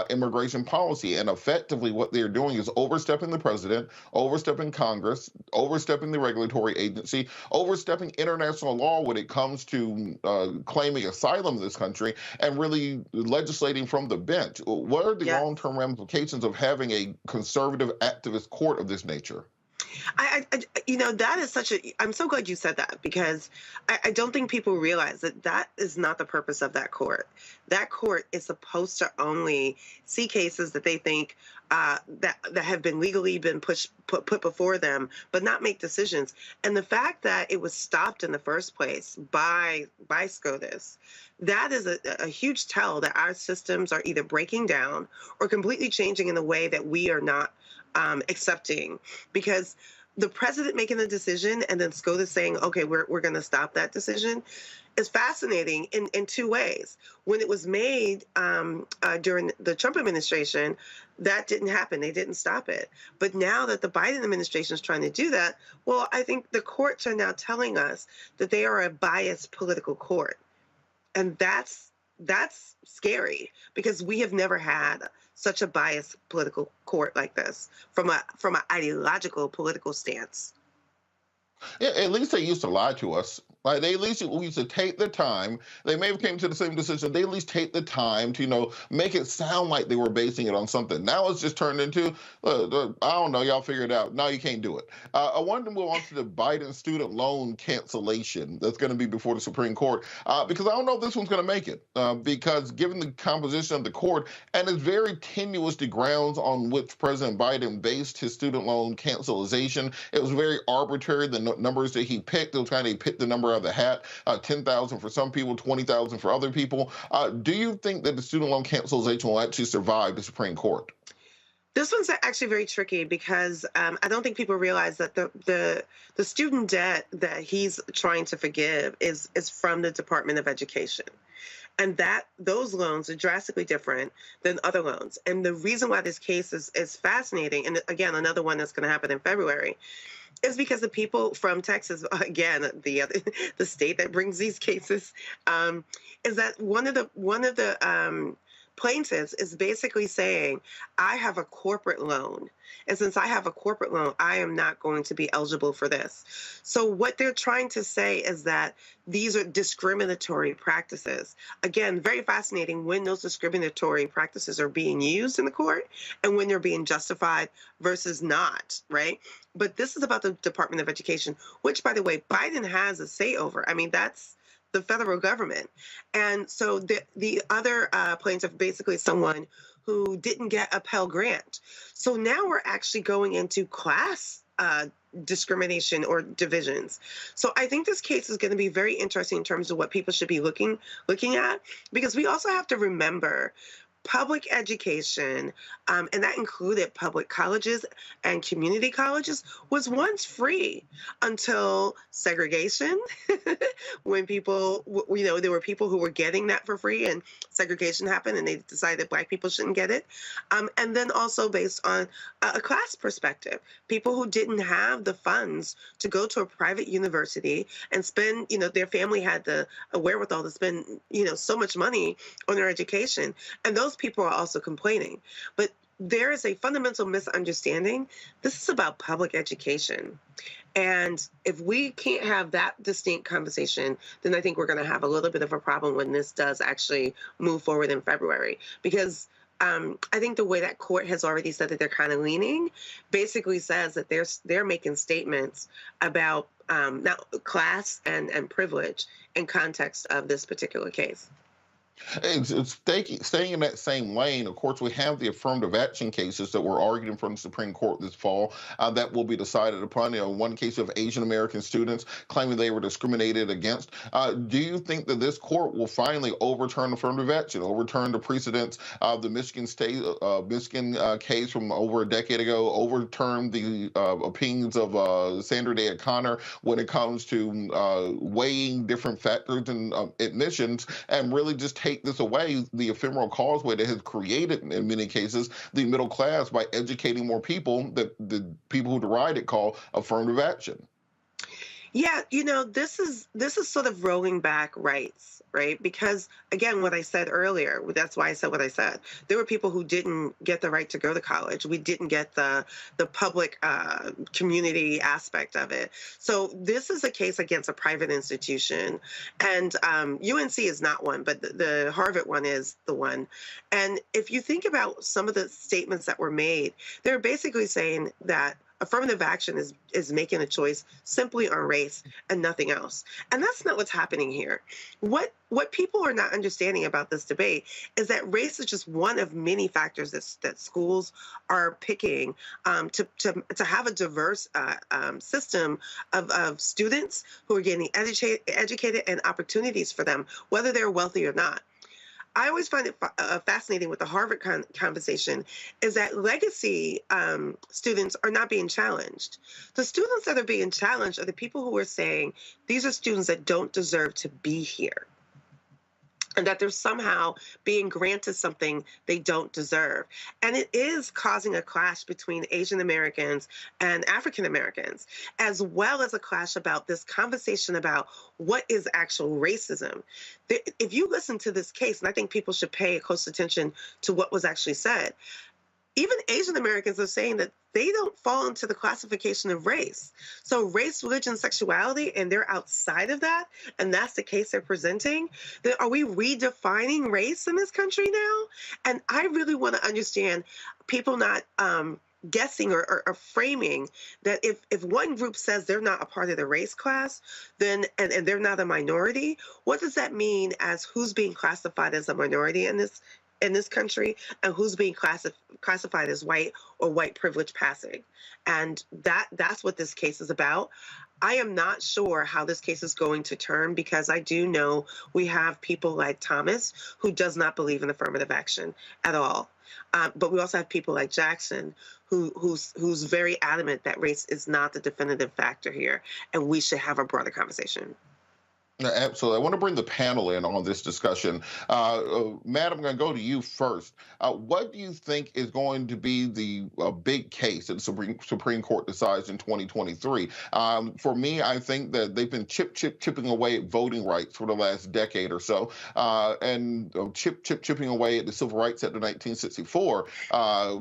immigration policy, and effectively what they're doing is overstepping the president, overstepping Congress, overstepping the regulatory agency, overstepping international law when it comes to claiming asylum in this country, and really legislating from the bench. What are the long-term ramifications of having a conservative activist court of this nature? That is I'm so glad you said that, because I don't think people realize that is not the purpose of that court. That court is supposed to only see cases that they think that have been legally put before them, but not make decisions. And the fact that it was stopped in the first place by SCOTUS, that is a huge tell that our systems are either breaking down or completely changing in a way that we are not accepting. Because the president making the decision and then SCOTUS saying, okay, we're going to stop that decision is fascinating in two ways. When it was made during the Trump administration, that didn't happen. They didn't stop it. But now that the Biden administration is trying to do that, well, I think the courts are now telling us that they are a biased political court. And that's scary, because we have never had such a biased political court like this from an ideological political stance. Yeah, at least they used to lie to us. Like, they at least used to take the time. They may have came to the same decision. They at least take the time to, make it sound like they were basing it on something. Now it's just turned into, I don't know, y'all figure it out. No, you can't do it. I wanted to move on to the Biden student loan cancellation that's going to be before the Supreme Court, because I don't know if this one's going to make it, because given the composition of the court, and it's very tenuous, the grounds on which President Biden based his student loan cancellation. It was very arbitrary, the numbers that he picked. It was kind of, he picked the number out of the hat, 10,000 for some people, 20,000 for other people. Do you think that the student loan cancellation will actually survive the Supreme Court? This one's actually very tricky, because I don't think people realize that the student debt that he's trying to forgive is from the Department of Education. And those loans are drastically different than other loans. And the reason why this case is fascinating, and again, another one that's going to happen in February, is because the people from Texas, again, the state that brings these cases, is that one of the plaintiffs is basically saying, I have a corporate loan. And since I have a corporate loan, I am not going to be eligible for this. So what they're trying to say is that these are discriminatory practices. Again, very fascinating when those discriminatory practices are being used in the court and when they're being justified versus not, right? But this is about the Department of Education, which, by the way, Biden has a say over. I mean, that's the federal government. And so the other plaintiff, basically someone who didn't get a Pell Grant. So now we're actually going into class discrimination or divisions. So I think this case is going to be very interesting in terms of what people should be looking at, because we also have to remember public education, and that included public colleges and community colleges, was once free until segregation, when people, there were people who were getting that for free and segregation happened and they decided that Black people shouldn't get it. And then also based on a class perspective, people who didn't have the funds to go to a private university and spend, their family had the wherewithal to spend, so much money on their education. And those people are also complaining. But there is a fundamental misunderstanding. This is about public education. And if we can't have that distinct conversation, then I think we're going to have a little bit of a problem when this does actually move forward in February. Because I think the way that court has already said that they're kind of leaning basically says that they're making statements about now class and privilege in context of this particular case. It's staying in that same lane. Of course, we have the affirmative action cases that were argued in front of the Supreme Court this fall that will be decided upon. One case of Asian American students claiming they were discriminated against. Do you think that this court will finally overturn affirmative action, overturn the precedents of the Michigan case from over a decade ago, overturn the opinions of Sandra Day O'Connor when it comes to weighing different factors and admissions, and really just take this away, the ephemeral causeway that has created, in many cases, the middle class by educating more people that the people who deride it call affirmative action? Yeah, this is sort of rolling back rights, right? Because again, what I said earlier, that's why I said what I said. There were people who didn't get the right to go to college. We didn't get the public community aspect of it. So this is a case against a private institution, and UNC is not one, but the Harvard one is the one. And if you think about some of the statements that were made, they're basically saying that affirmative action is making a choice simply on race and nothing else. And that's not what's happening here. What people are not understanding about this debate is that race is just one of many factors that schools are picking to have a diverse system of students who are getting educated and opportunities for them, whether they're wealthy or not. I always find it fascinating with the Harvard conversation is that legacy students are not being challenged. The students that are being challenged are the people who are saying these are students that don't deserve to be here, and that they're somehow being granted something they don't deserve. And it is causing a clash between Asian Americans and African Americans, as well as a clash about this conversation about what is actual racism. If you listen to this case, and I think people should pay close attention to what was actually said, even Asian Americans are saying that they don't fall into the classification of race. So race, religion, sexuality, and they're outside of that, and that's the case they're presenting. Then are we redefining race in this country now? And I really want to understand people not guessing or framing that if one group says they're not a part of the race class, then and they're not a minority, what does that mean as who's being classified as a minority in this country, and who's being classified as white or white privilege passing? And that's what this case is about. I am not sure how this case is going to turn, because I do know we have people like Thomas who does not believe in affirmative action at all. But we also have people like Jackson who's very adamant that race is not the definitive factor here, and we should have a broader conversation. Absolutely. I want to bring the panel in on this discussion. Matt, I'm going to go to you first. What do you think is going to be the big case that the Supreme Court decides in 2023? For me, I think that they've been chipping away at voting rights for the last decade or so, and chipping away at the Civil Rights Act of 1964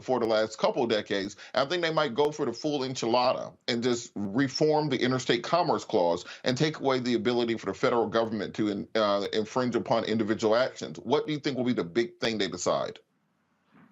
for the last couple of decades. I think they might go for the full enchilada and just reform the Interstate Commerce Clause and take away the ability for the federal government to infringe upon individual actions. What do you think will be the big thing they decide?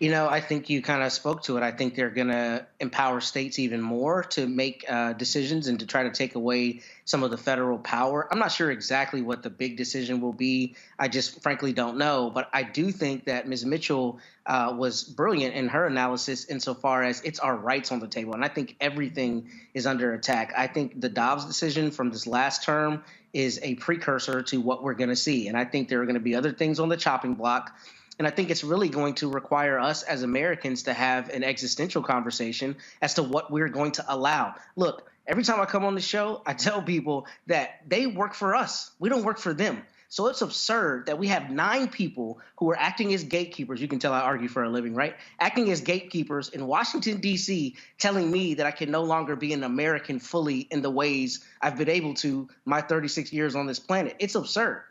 I think you kind of spoke to it. I think they're going to empower states even more to make decisions and to try to take away some of the federal power. I'm not sure exactly what the big decision will be. I just frankly don't know. But I do think that Ms. Mitchell was brilliant in her analysis insofar as it's our rights on the table. And I think everything is under attack. I think the Dobbs decision from this last term is a precursor to what we're going to see. And I think there are going to be other things on the chopping block. And I think it's really going to require us as Americans to have an existential conversation as to what we're going to allow. Look, every time I come on the show, I tell people that they work for us. We don't work for them. So it's absurd that we have 9 people who are acting as gatekeepers. You can tell I argue for a living, right? Acting as gatekeepers in Washington, D.C., telling me that I can no longer be an American fully in the ways I've been able to my 36 years on this planet. It's absurd.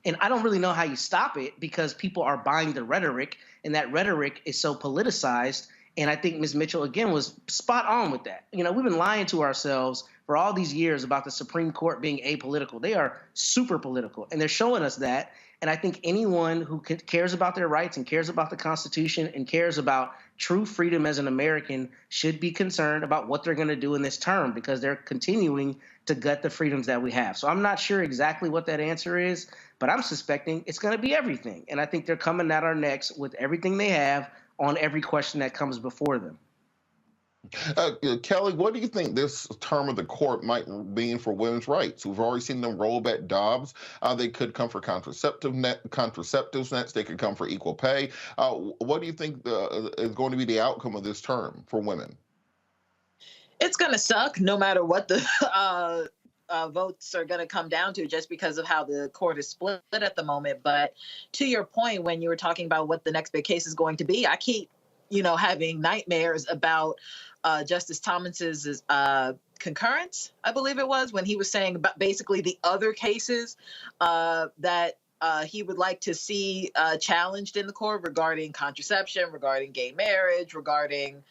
And I don't really know how you stop it because people are buying the rhetoric, and that rhetoric is so politicized. And I think Ms. Mitchell, again, was spot on with that. We've been lying to ourselves for all these years about the Supreme Court being apolitical. They are super political, and they're showing us that. And I think anyone who cares about their rights and cares about the Constitution and cares about true freedom as an American should be concerned about what they're going to do in this term because they're continuing to gut the freedoms that we have. So I'm not sure exactly what that answer is, but I'm suspecting it's going to be everything. And I think they're coming at our necks with everything they have on every question that comes before them. Kelly, what do you think this term of the court might mean for women's rights? We've already seen them roll back Dobbs. They could come for contraceptives nets. They could come for equal pay. What do you think is going to be the outcome of this term for women? It's going to suck no matter what the votes are going to come down to just because of how the court is split at the moment. But to your point, when you were talking about what the next big case is going to be, I keep having nightmares about Justice Thomas's concurrence, I believe it was, when he was saying about basically the other cases that he would like to see challenged in the court regarding contraception, regarding gay marriage, regarding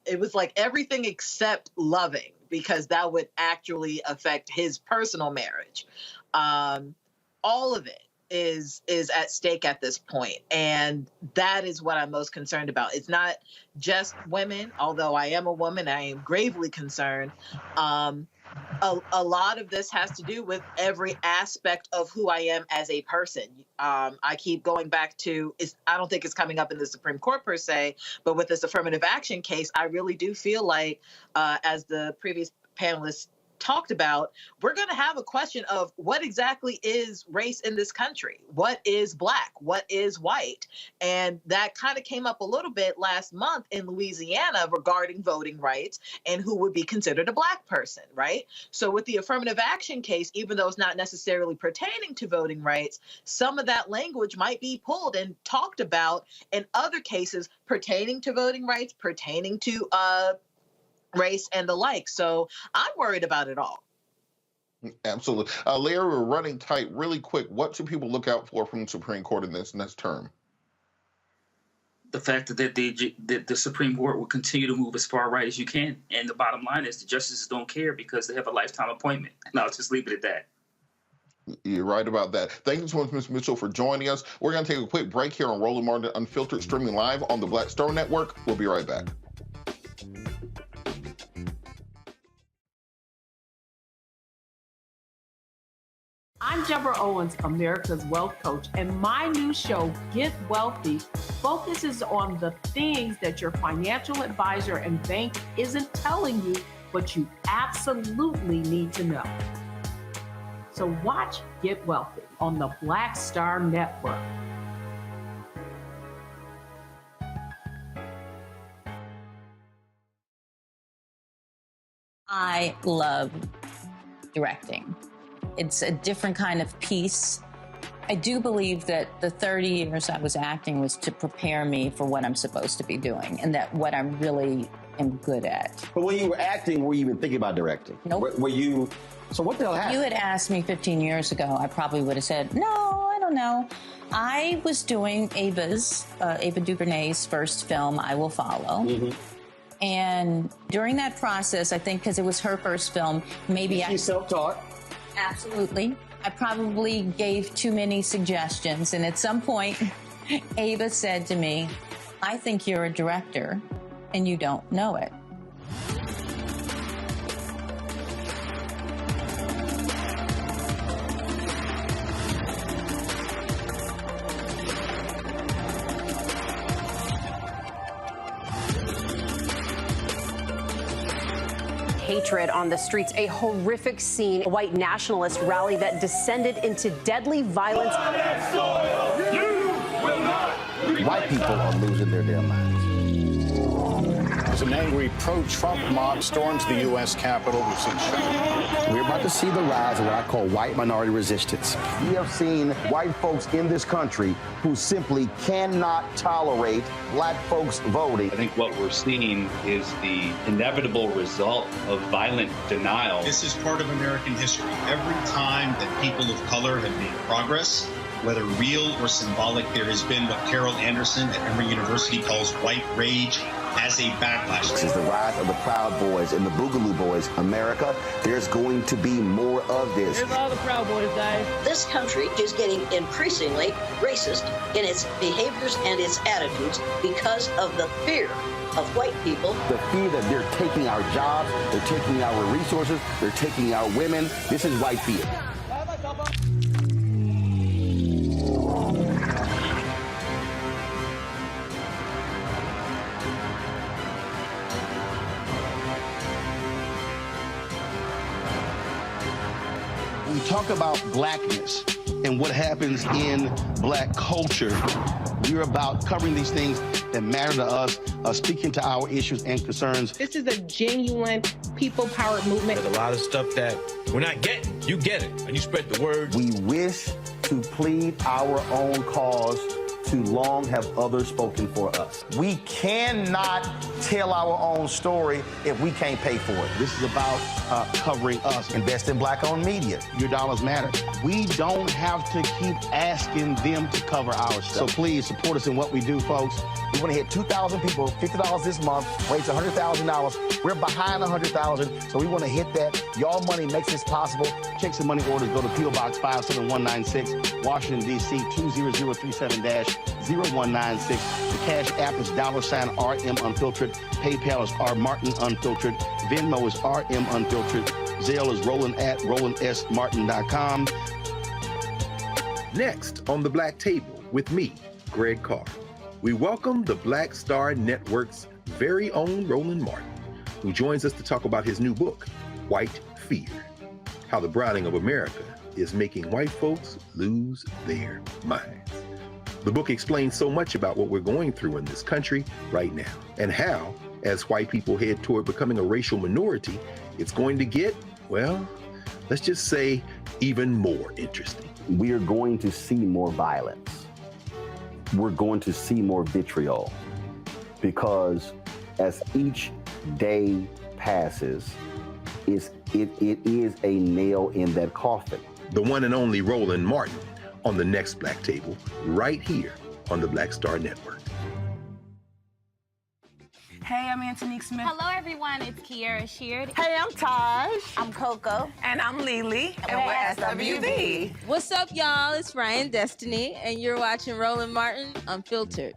it was like everything except loving, because that would actually affect his personal marriage. All of it is at stake at this point. And that is what I'm most concerned about. It's not just women, although I am a woman, I am gravely concerned. A lot of this has to do with every aspect of who I am as a person. I keep going back to, I don't think it's coming up in the Supreme Court per se, but with this affirmative action case, I really do feel like, as the previous panelists talked about, we're going to have a question of what exactly is race in this country? What is Black? What is white? And that kind of came up a little bit last month in Louisiana regarding voting rights and who would be considered a Black person, right? So with the affirmative action case, even though it's not necessarily pertaining to voting rights, some of that language might be pulled and talked about in other cases pertaining to voting rights, pertaining to race and the like. So I'm worried about it all. Absolutely. Larry, we're running tight. Really quick, what should people look out for from the Supreme Court in this next term? The fact that the Supreme Court will continue to move as far right as you can. And the bottom line is the justices don't care because they have a lifetime appointment. And I'll just leave it at that. You're right about that. Thank you so much, Ms. Mitchell, for joining us. We're going to take a quick break here on Roland Martin Unfiltered, streaming live on the Black Star Network. We'll be right back. I'm Deborah Owens, America's Wealth Coach, and my new show, Get Wealthy, focuses on the things that your financial advisor and bank isn't telling you, but you absolutely need to know. So watch Get Wealthy on the Black Star Network. I love directing. It's a different kind of piece. I do believe that the 30 years I was acting was to prepare me for what I'm supposed to be doing and that what I really am good at. But when you were acting, were you even thinking about directing? Nope. Were you? So what the hell happened? You had asked me 15 years ago, I probably would have said, no, I don't know. I was doing Ava DuVernay's first film, I Will Follow. Mm-hmm. And during that process, I think because it was her first film, maybe She's self-taught. Absolutely. I probably gave too many suggestions. And at some point, Ava said to me, I think you're a director and you don't know it. Hatred on the streets, a horrific scene, a white nationalist rally that descended into deadly violence. White people are losing their damn minds. As an angry pro-Trump mob storms the U.S. Capitol, we've seen shooting. We're about to see the rise of what I call white minority resistance. We have seen white folks in this country who simply cannot tolerate black folks voting. I think what we're seeing is the inevitable result of violent denial. This is part of American history. Every time that people of color have made progress, whether real or symbolic, there has been what Carol Anderson at Emory University calls white rage as a backlash. This is the rise of the Proud Boys and the Boogaloo Boys. America, there's going to be more of this. Here's all the Proud Boys, guys. This country is getting increasingly racist in its behaviors and its attitudes because of the fear of white people. The fear that they're taking our jobs, they're taking our resources, they're taking our women. This is white fear. We talk about blackness and what happens in black culture. We're about covering these things that matter to us, speaking to our issues and concerns. This is a genuine people-powered movement. There's a lot of stuff that we're not getting. You get it, and you spread the word. We wish to plead our own cause. Too long have others spoken for us. We cannot tell our own story if we can't pay for it. This is about covering us. Invest in black-owned media. Your dollars matter. We don't have to keep asking them to cover our stuff. So please support us in what we do, folks. We want to hit 2,000 people, $50 this month, raise $100,000. We're behind 100,000, so we want to hit that. Y'all money makes this possible. Checks and money orders go to P.O. Box 57196, Washington, D.C. 20037-0196. The Cash App is $RM Unfiltered. PayPal is R Martin Unfiltered. Venmo is RM Unfiltered. Zelle is Roland at RolandSMartin.com. Next on the Black Table with me, Greg Carr, we welcome the Black Star Network's very own Roland Martin, who joins us to talk about his new book, White Fear: How the Browning of America is Making White Folks Lose Their Minds. The book explains so much about what we're going through in this country right now, and how, as white people head toward becoming a racial minority, it's going to get, well, let's just say, even more interesting. We are going to see more violence. We're going to see more vitriol, because as each day passes, it is a nail in that coffin. The one and only Roland Martin on the next Black Table, right here on the Black Star Network. Hey, I'm Antonique Smith. Hello, everyone. It's Kiara Sheard. Hey, I'm Taj. I'm Coco. And I'm Lily. And we're SWV. What's up, y'all? It's Ryan Destiny, and you're watching Roland Martin Unfiltered.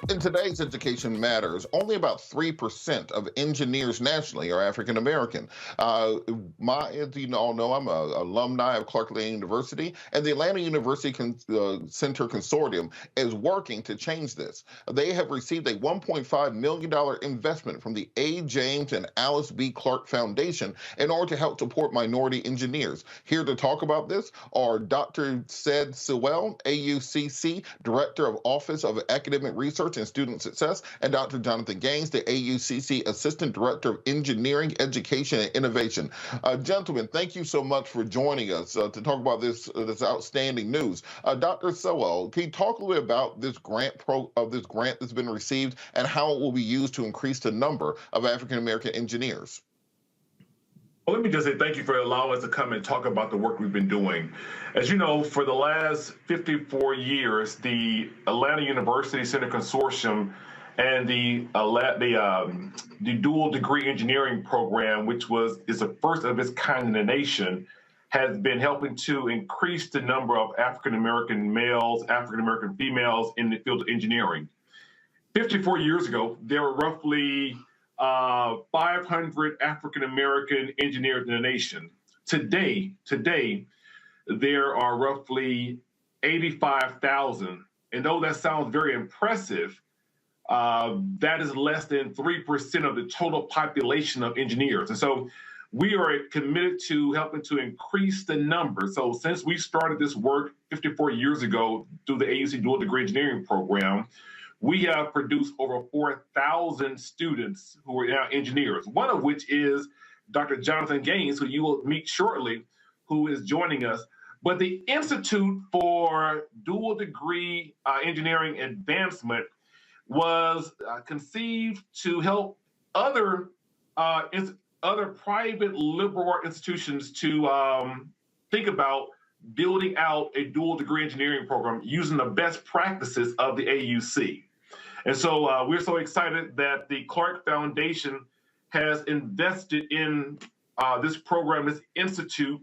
In today's Education Matters, only about 3% of engineers nationally are African American. As you all know, I'm an alumni of Clark Atlanta University, and the Atlanta University Center Consortium is working to change this. They have received a $1.5 million investment from the A. James and Alice B. Clark Foundation in order to help support minority engineers. Here to talk about this are Dr. Said Sewell, AUCC Director of Office of Academic Research and Student Success, and Dr. Jonathan Gaines, the AUCC Assistant Director of Engineering, Education, and Innovation. Gentlemen, thank you so much for joining us to talk about this outstanding news. Dr. Sewell, can you talk a little bit about this grant that's been received and how it will be used to increase the number of African American engineers? Well, let me just say thank you for allowing us to come and talk about the work we've been doing. As you know, for the last 54 years, the Atlanta University Center Consortium and the dual degree engineering program, which is the first of its kind in the nation, has been helping to increase the number of African-American males, African-American females in the field of engineering. 54 years ago, there were roughly 500 African-American engineers in the nation. Today, there are roughly 85,000. And though that sounds very impressive, that is less than 3% of the total population of engineers. And so we are committed to helping to increase the number. So since we started this work 54 years ago through the AUC Dual Degree Engineering Program, we have produced over 4,000 students who are now engineers, one of which is Dr. Jonathan Gaines, who you will meet shortly, who is joining us. But the Institute for Dual Degree Engineering Advancement was conceived to help other private liberal arts institutions to think about building out a dual degree engineering program using the best practices of the AUC. And so we're so excited that the Clark Foundation has invested in this program, this institute,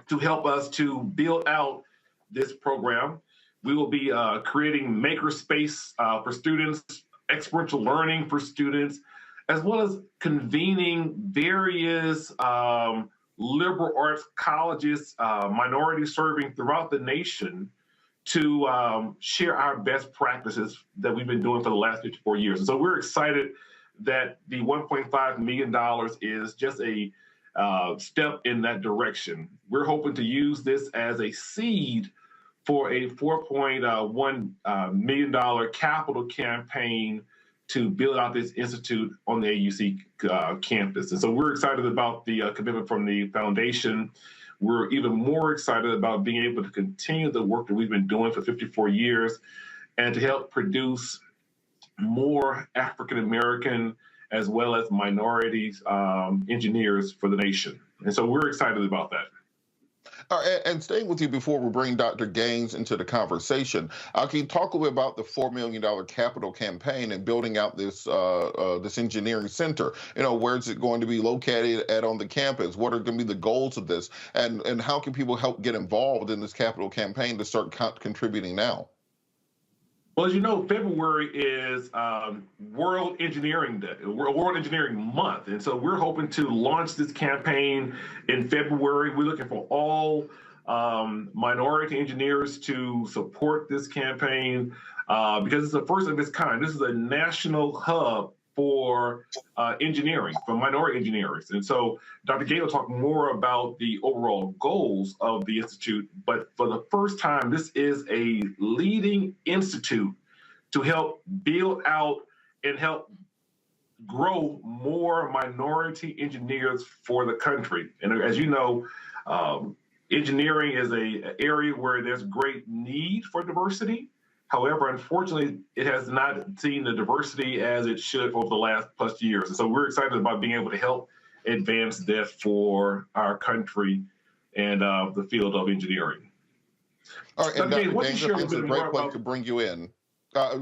to help us to build out this program. We will be creating makerspace for students, experiential learning for students, as well as convening various liberal arts colleges, minorities serving throughout the nation, to share our best practices that we've been doing for the last 54 years. And so we're excited that the $1.5 million is just a step in that direction. We're hoping to use this as a seed for a $4.1 million capital campaign to build out this institute on the AUC campus. And so we're excited about the commitment from the foundation. We're even more excited about being able to continue the work that we've been doing for 54 years and to help produce more African-American as well as minorities engineers for the nation. And so we're excited about that. And staying with you before we bring Dr. Gaines into the conversation, can you talk a little bit about the $4 million capital campaign and building out this this engineering center? You know, where is it going to be located at on the campus? What are going to be the goals of this? And how can people help get involved in this capital campaign to start contributing now? Well, as you know, February is World Engineering Day, World Engineering Month. And so we're hoping to launch this campaign in February. We're looking for all minority engineers to support this campaign because it's the first of its kind. This is a national hub for engineering, for minority engineers. And so Dr. Gay will talk more about the overall goals of the Institute, but for the first time, this is a leading institute to help build out and help grow more minority engineers for the country. And as you know, engineering is an area where there's great need for diversity. However, unfortunately, it has not seen the diversity as it should over the last plus years. And so we're excited about being able to help advance that for our country and the field of engineering. All right, and Dr. Gaines, it's a great place to bring you in. I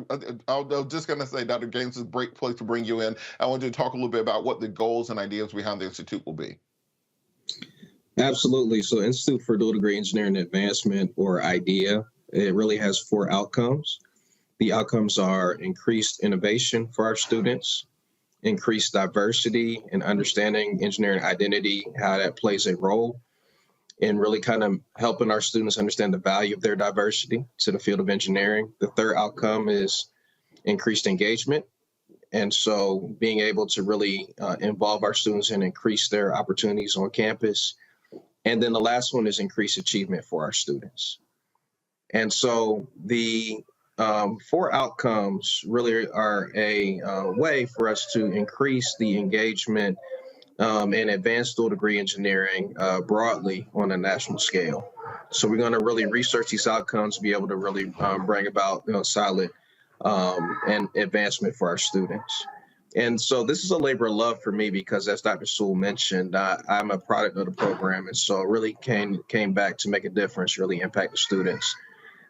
was just going to say, Dr. Gaines, is a great place to bring you in. I want you to talk a little bit about what the goals and ideas behind the Institute will be. Absolutely. So Institute for Dual Degree Engineering Advancement, or IDEA, it really has 4 outcomes. The outcomes are increased innovation for our students, increased diversity and understanding engineering identity, how that plays a role in really kind of helping our students understand the value of their diversity to the field of engineering. The third outcome is increased engagement. And so being able to really involve our students and increase their opportunities on campus. And then the last one is increased achievement for our students. And so the 4 outcomes really are a way for us to increase the engagement in advanced dual degree engineering broadly on a national scale. So we're going to really research these outcomes, be able to really bring about solid and advancement for our students. And so this is a labor of love for me because, as Dr. Sewell mentioned, I'm a product of the program. And so it really came back to make a difference, really impact the students,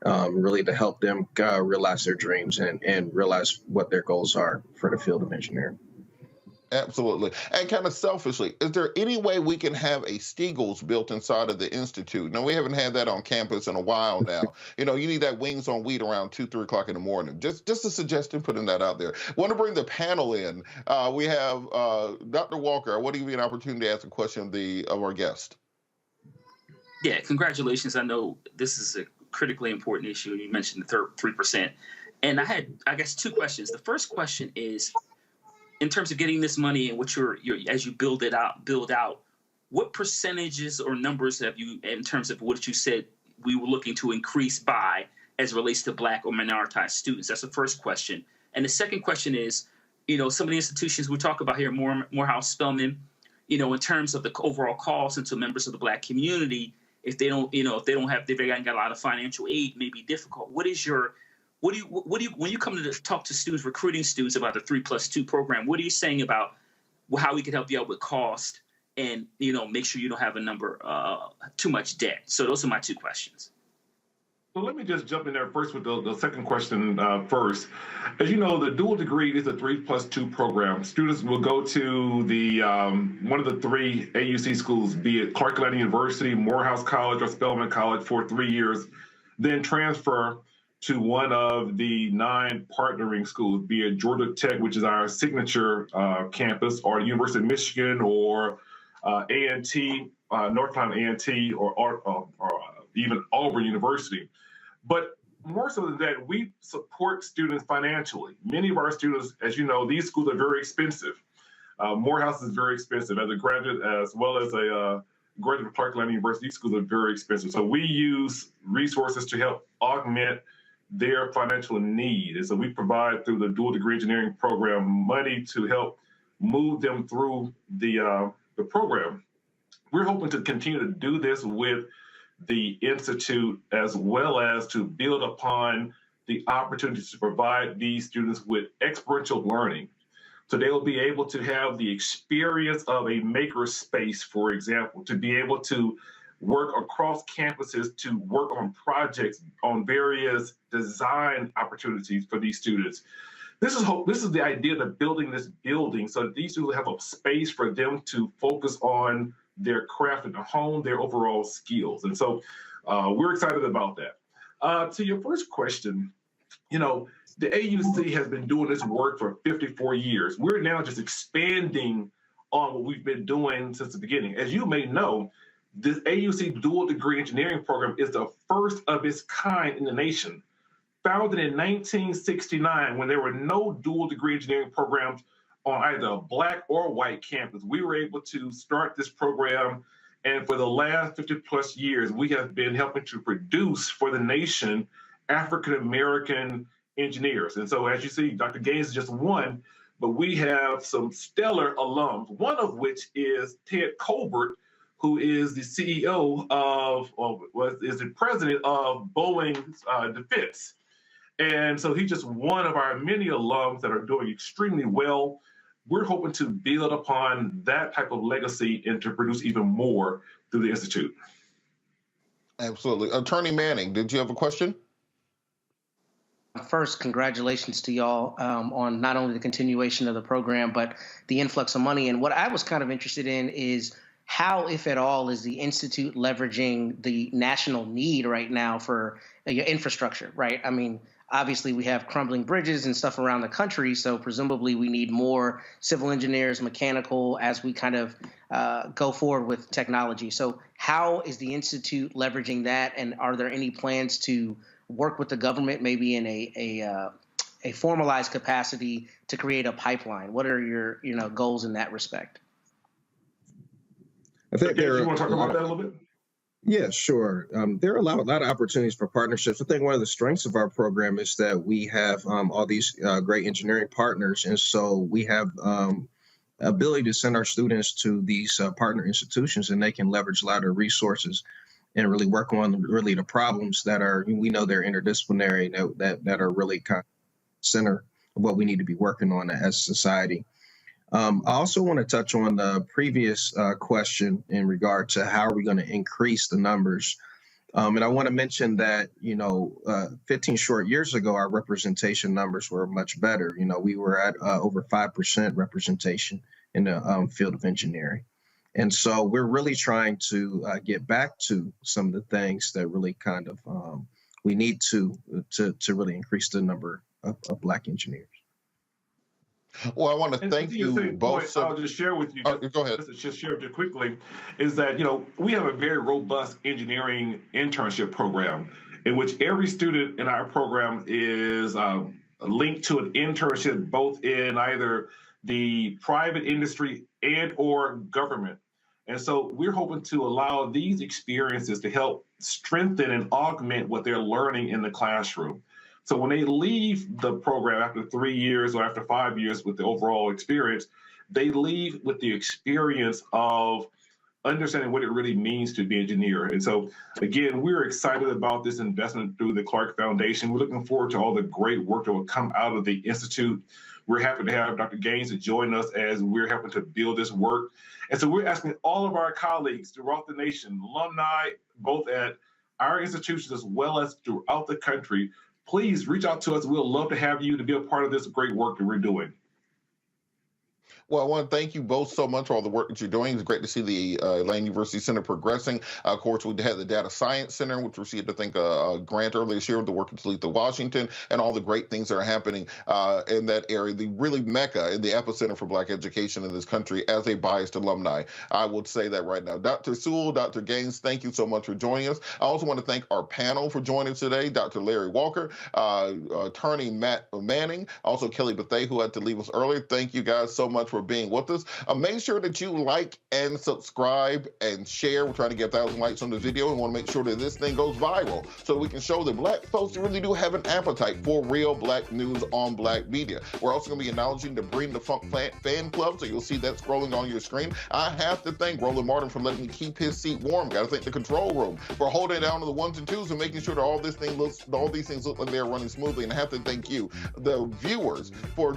really to help them realize their dreams and realize what their goals are for the field of engineering. Absolutely. And kind of selfishly, is there any way we can have a Steagles built inside of the Institute? Now, we haven't had that on campus in a while now. You know, you need that wings on wheat around 2, 3 o'clock in the morning. Just a suggestion, putting that out there. Want to bring the panel in. We have Dr. Walker. I want to give you an opportunity to ask a question of our guest. Yeah, congratulations. I know this is a critically important issue. You mentioned the 3%. And I had, I guess, 2 questions. The first question is, in terms of getting this money and what you're as you build out, what percentages or numbers have you, in terms of what you said we were looking to increase by as it relates to Black or minoritized students? That's the first question. And the second question is, you know, some of the institutions we talk about here, Morehouse, Spelman, you know, in terms of the overall cost into members of the Black community, if they don't got a lot of financial aid, may be difficult. What do you, when you come to talk to students, recruiting students about the 3+2 program, what are you saying about how we can help you out with cost and, you know, make sure you don't have too much debt? So those are my 2 questions. So let me just jump in there first with the second question first. As you know, the dual degree is a 3+2 program. Students will go to the one of the 3 AUC schools, be it Clark Atlanta University, Morehouse College, or Spelman College for 3 years, then transfer to one of the 9 partnering schools, be it Georgia Tech, which is our signature campus, or University of Michigan, or A&T, North Carolina A&T, or even Auburn University. But more so than that, we support students financially. Many of our students, as you know, these schools are very expensive. Morehouse is very expensive. As a graduate, as well as a graduate of Clark Atlanta University, these schools are very expensive. So we use resources to help augment their financial need. And so we provide, through the dual degree engineering program, money to help move them through the program. We're hoping to continue to do this with the Institute, as well as to build upon the opportunities to provide these students with experiential learning. So they'll be able to have the experience of a maker space, for example, to be able to work across campuses, to work on projects, on various design opportunities for these students. This is the idea of building this building so that these students have a space for them to focus on their craft and to hone their overall skills. And so we're excited about that. To your first question, you know, the AUC has been doing this work for 54 years. We're now just expanding on what we've been doing since the beginning. As you may know, this AUC dual degree engineering program is the first of its kind in the nation. Founded in 1969, when there were no dual degree engineering programs on either a Black or white campus, we were able to start this program. And for the last 50+ years, we have been helping to produce for the nation African-American engineers. And so as you see, Dr. Gaines is just one, but we have some stellar alums, one of which is Ted Colbert, who is the CEO is the president of Boeing Defense. And so he's just one of our many alums that are doing extremely well. We're hoping to build upon that type of legacy and to produce even more through the Institute. Absolutely. Attorney Manning, did you have a question? First, congratulations to y'all on not only the continuation of the program, but the influx of money. And what I was kind of interested in is how, if at all, is the Institute leveraging the national need right now for your infrastructure, right? I mean, obviously, we have crumbling bridges and stuff around the country, so presumably we need more civil engineers, mechanical, as we kind of go forward with technology. So how is the Institute leveraging that, and are there any plans to work with the government, maybe in a formalized capacity, to create a pipeline? What are your goals in that respect? I think you want to talk about that a little bit? Yeah, sure. There are a lot of opportunities for partnerships. I think one of the strengths of our program is that we have all these great engineering partners. And so we have ability to send our students to these partner institutions, and they can leverage a lot of resources and really work on really the problems that are, we know they're interdisciplinary, that are really kind of center what we need to be working on as a society. I also want to touch on the previous question in regard to how are we going to increase the numbers. And I want to mention that, 15 short years ago, our representation numbers were much better. We were at over 5% representation in the field of engineering. And so we're really trying to get back to some of the things that really kind of we need to really increase the number of Black engineers. Well, I want to thank you both. I'll just share with you. Go ahead. Just share just quickly, is that we have a very robust engineering internship program in which every student in our program is linked to an internship both in either the private industry and or government. And so we're hoping to allow these experiences to help strengthen and augment what they're learning in the classroom. So when they leave the program after 3 years or after 5 years with the overall experience, they leave with the experience of understanding what it really means to be an engineer. And so, again, we're excited about this investment through the Clark Foundation. We're looking forward to all the great work that will come out of the Institute. We're happy to have Dr. Gaines to join us as we're helping to build this work. And so we're asking all of our colleagues throughout the nation, alumni, both at our institutions as well as throughout the country, please reach out to us. We'll love to have you to be a part of this great work that we're doing. Well, I want to thank you both so much for all the work that you're doing. It's great to see the Lane University Center progressing. Of course, we had the Data Science Center, which received, I think, a grant earlier this year with the work of Talitha Washington, and all the great things that are happening in that area, the really mecca and the epicenter for Black education in this country as a biased alumni. I would say that right now. Dr. Sewell, Dr. Gaines, thank you so much for joining us. I also want to thank our panel for joining us today, Dr. Larry Walker, attorney Matt Manning, also Kelly Bethea, who had to leave us earlier. Thank you guys so much for being with us. Make sure that you like and subscribe and share. We're trying to get 1,000 likes on the video and want to make sure that this thing goes viral so we can show that Black folks really do have an appetite for real Black news on Black media. We're also going to be acknowledging the Bring the Funk fan club, so you'll see that scrolling on your screen. I have to thank Roland Martin for letting me keep his seat warm. Got to thank the control room for holding it down to the ones and twos and making sure that all these things look like they're running smoothly. And I have to thank you, the viewers, for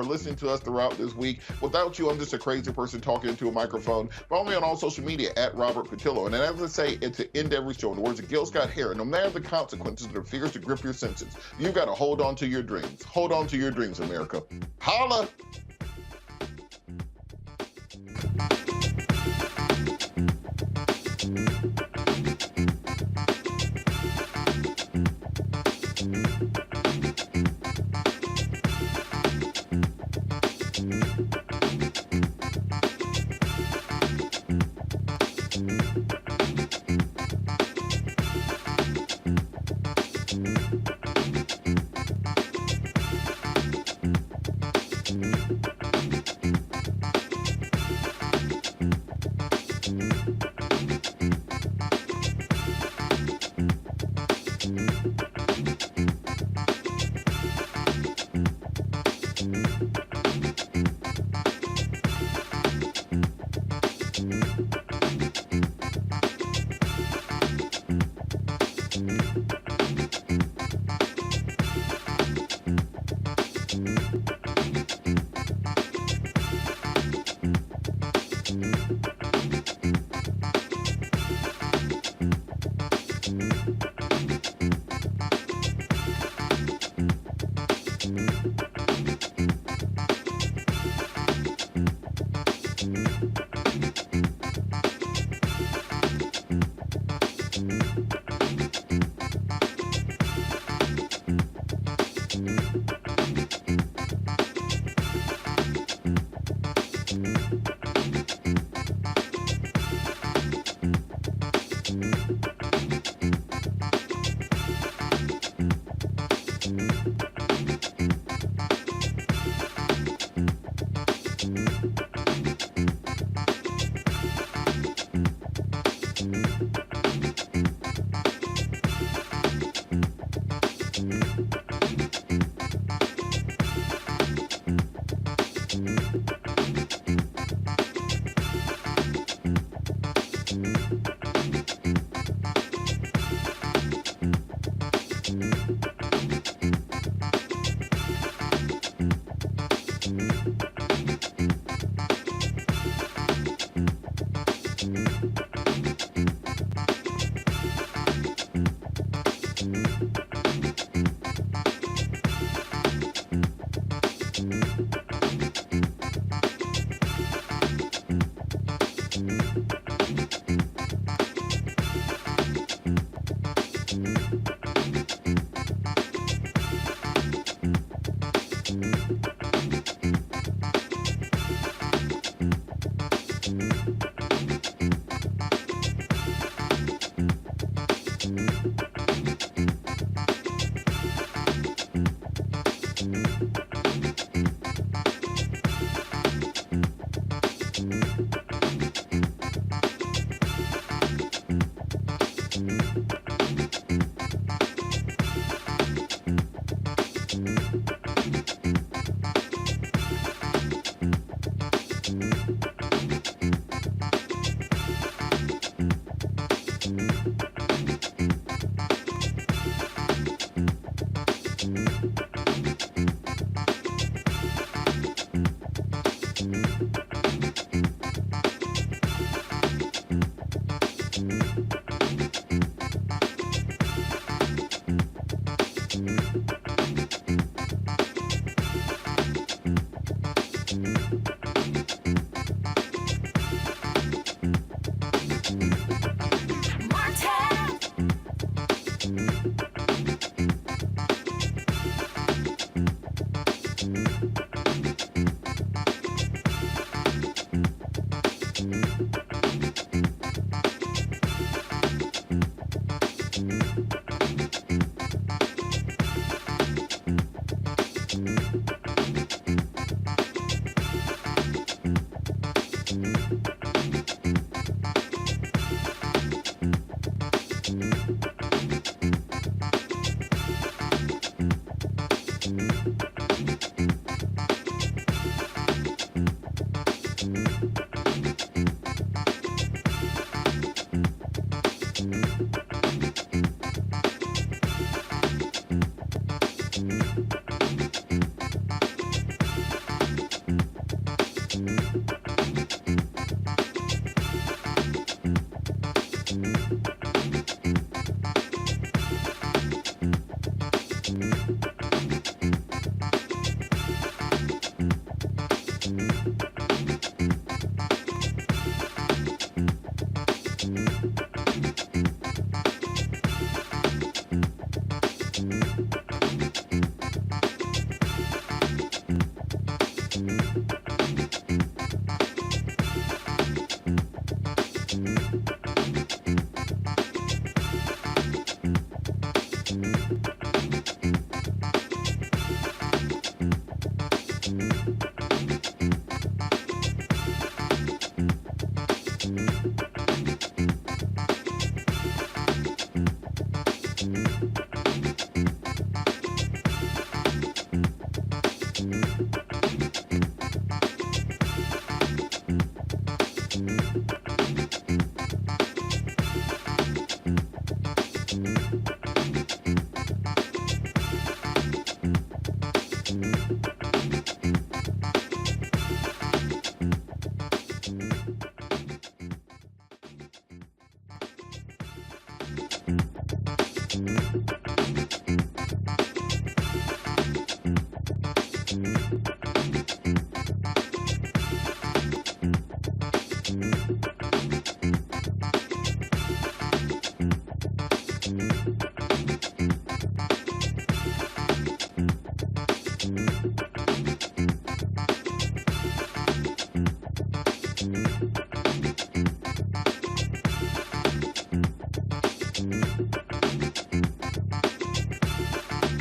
listening to us throughout this week. Without you, I'm just a crazy person talking into a microphone. Follow me on all social media at Robert Patillo. And as I say, it's to end every show in the words of Gil Scott-Heron, no matter the consequences that are fierce to grip your senses, you got to hold on to your dreams. Hold on to your dreams, America. Holla! you.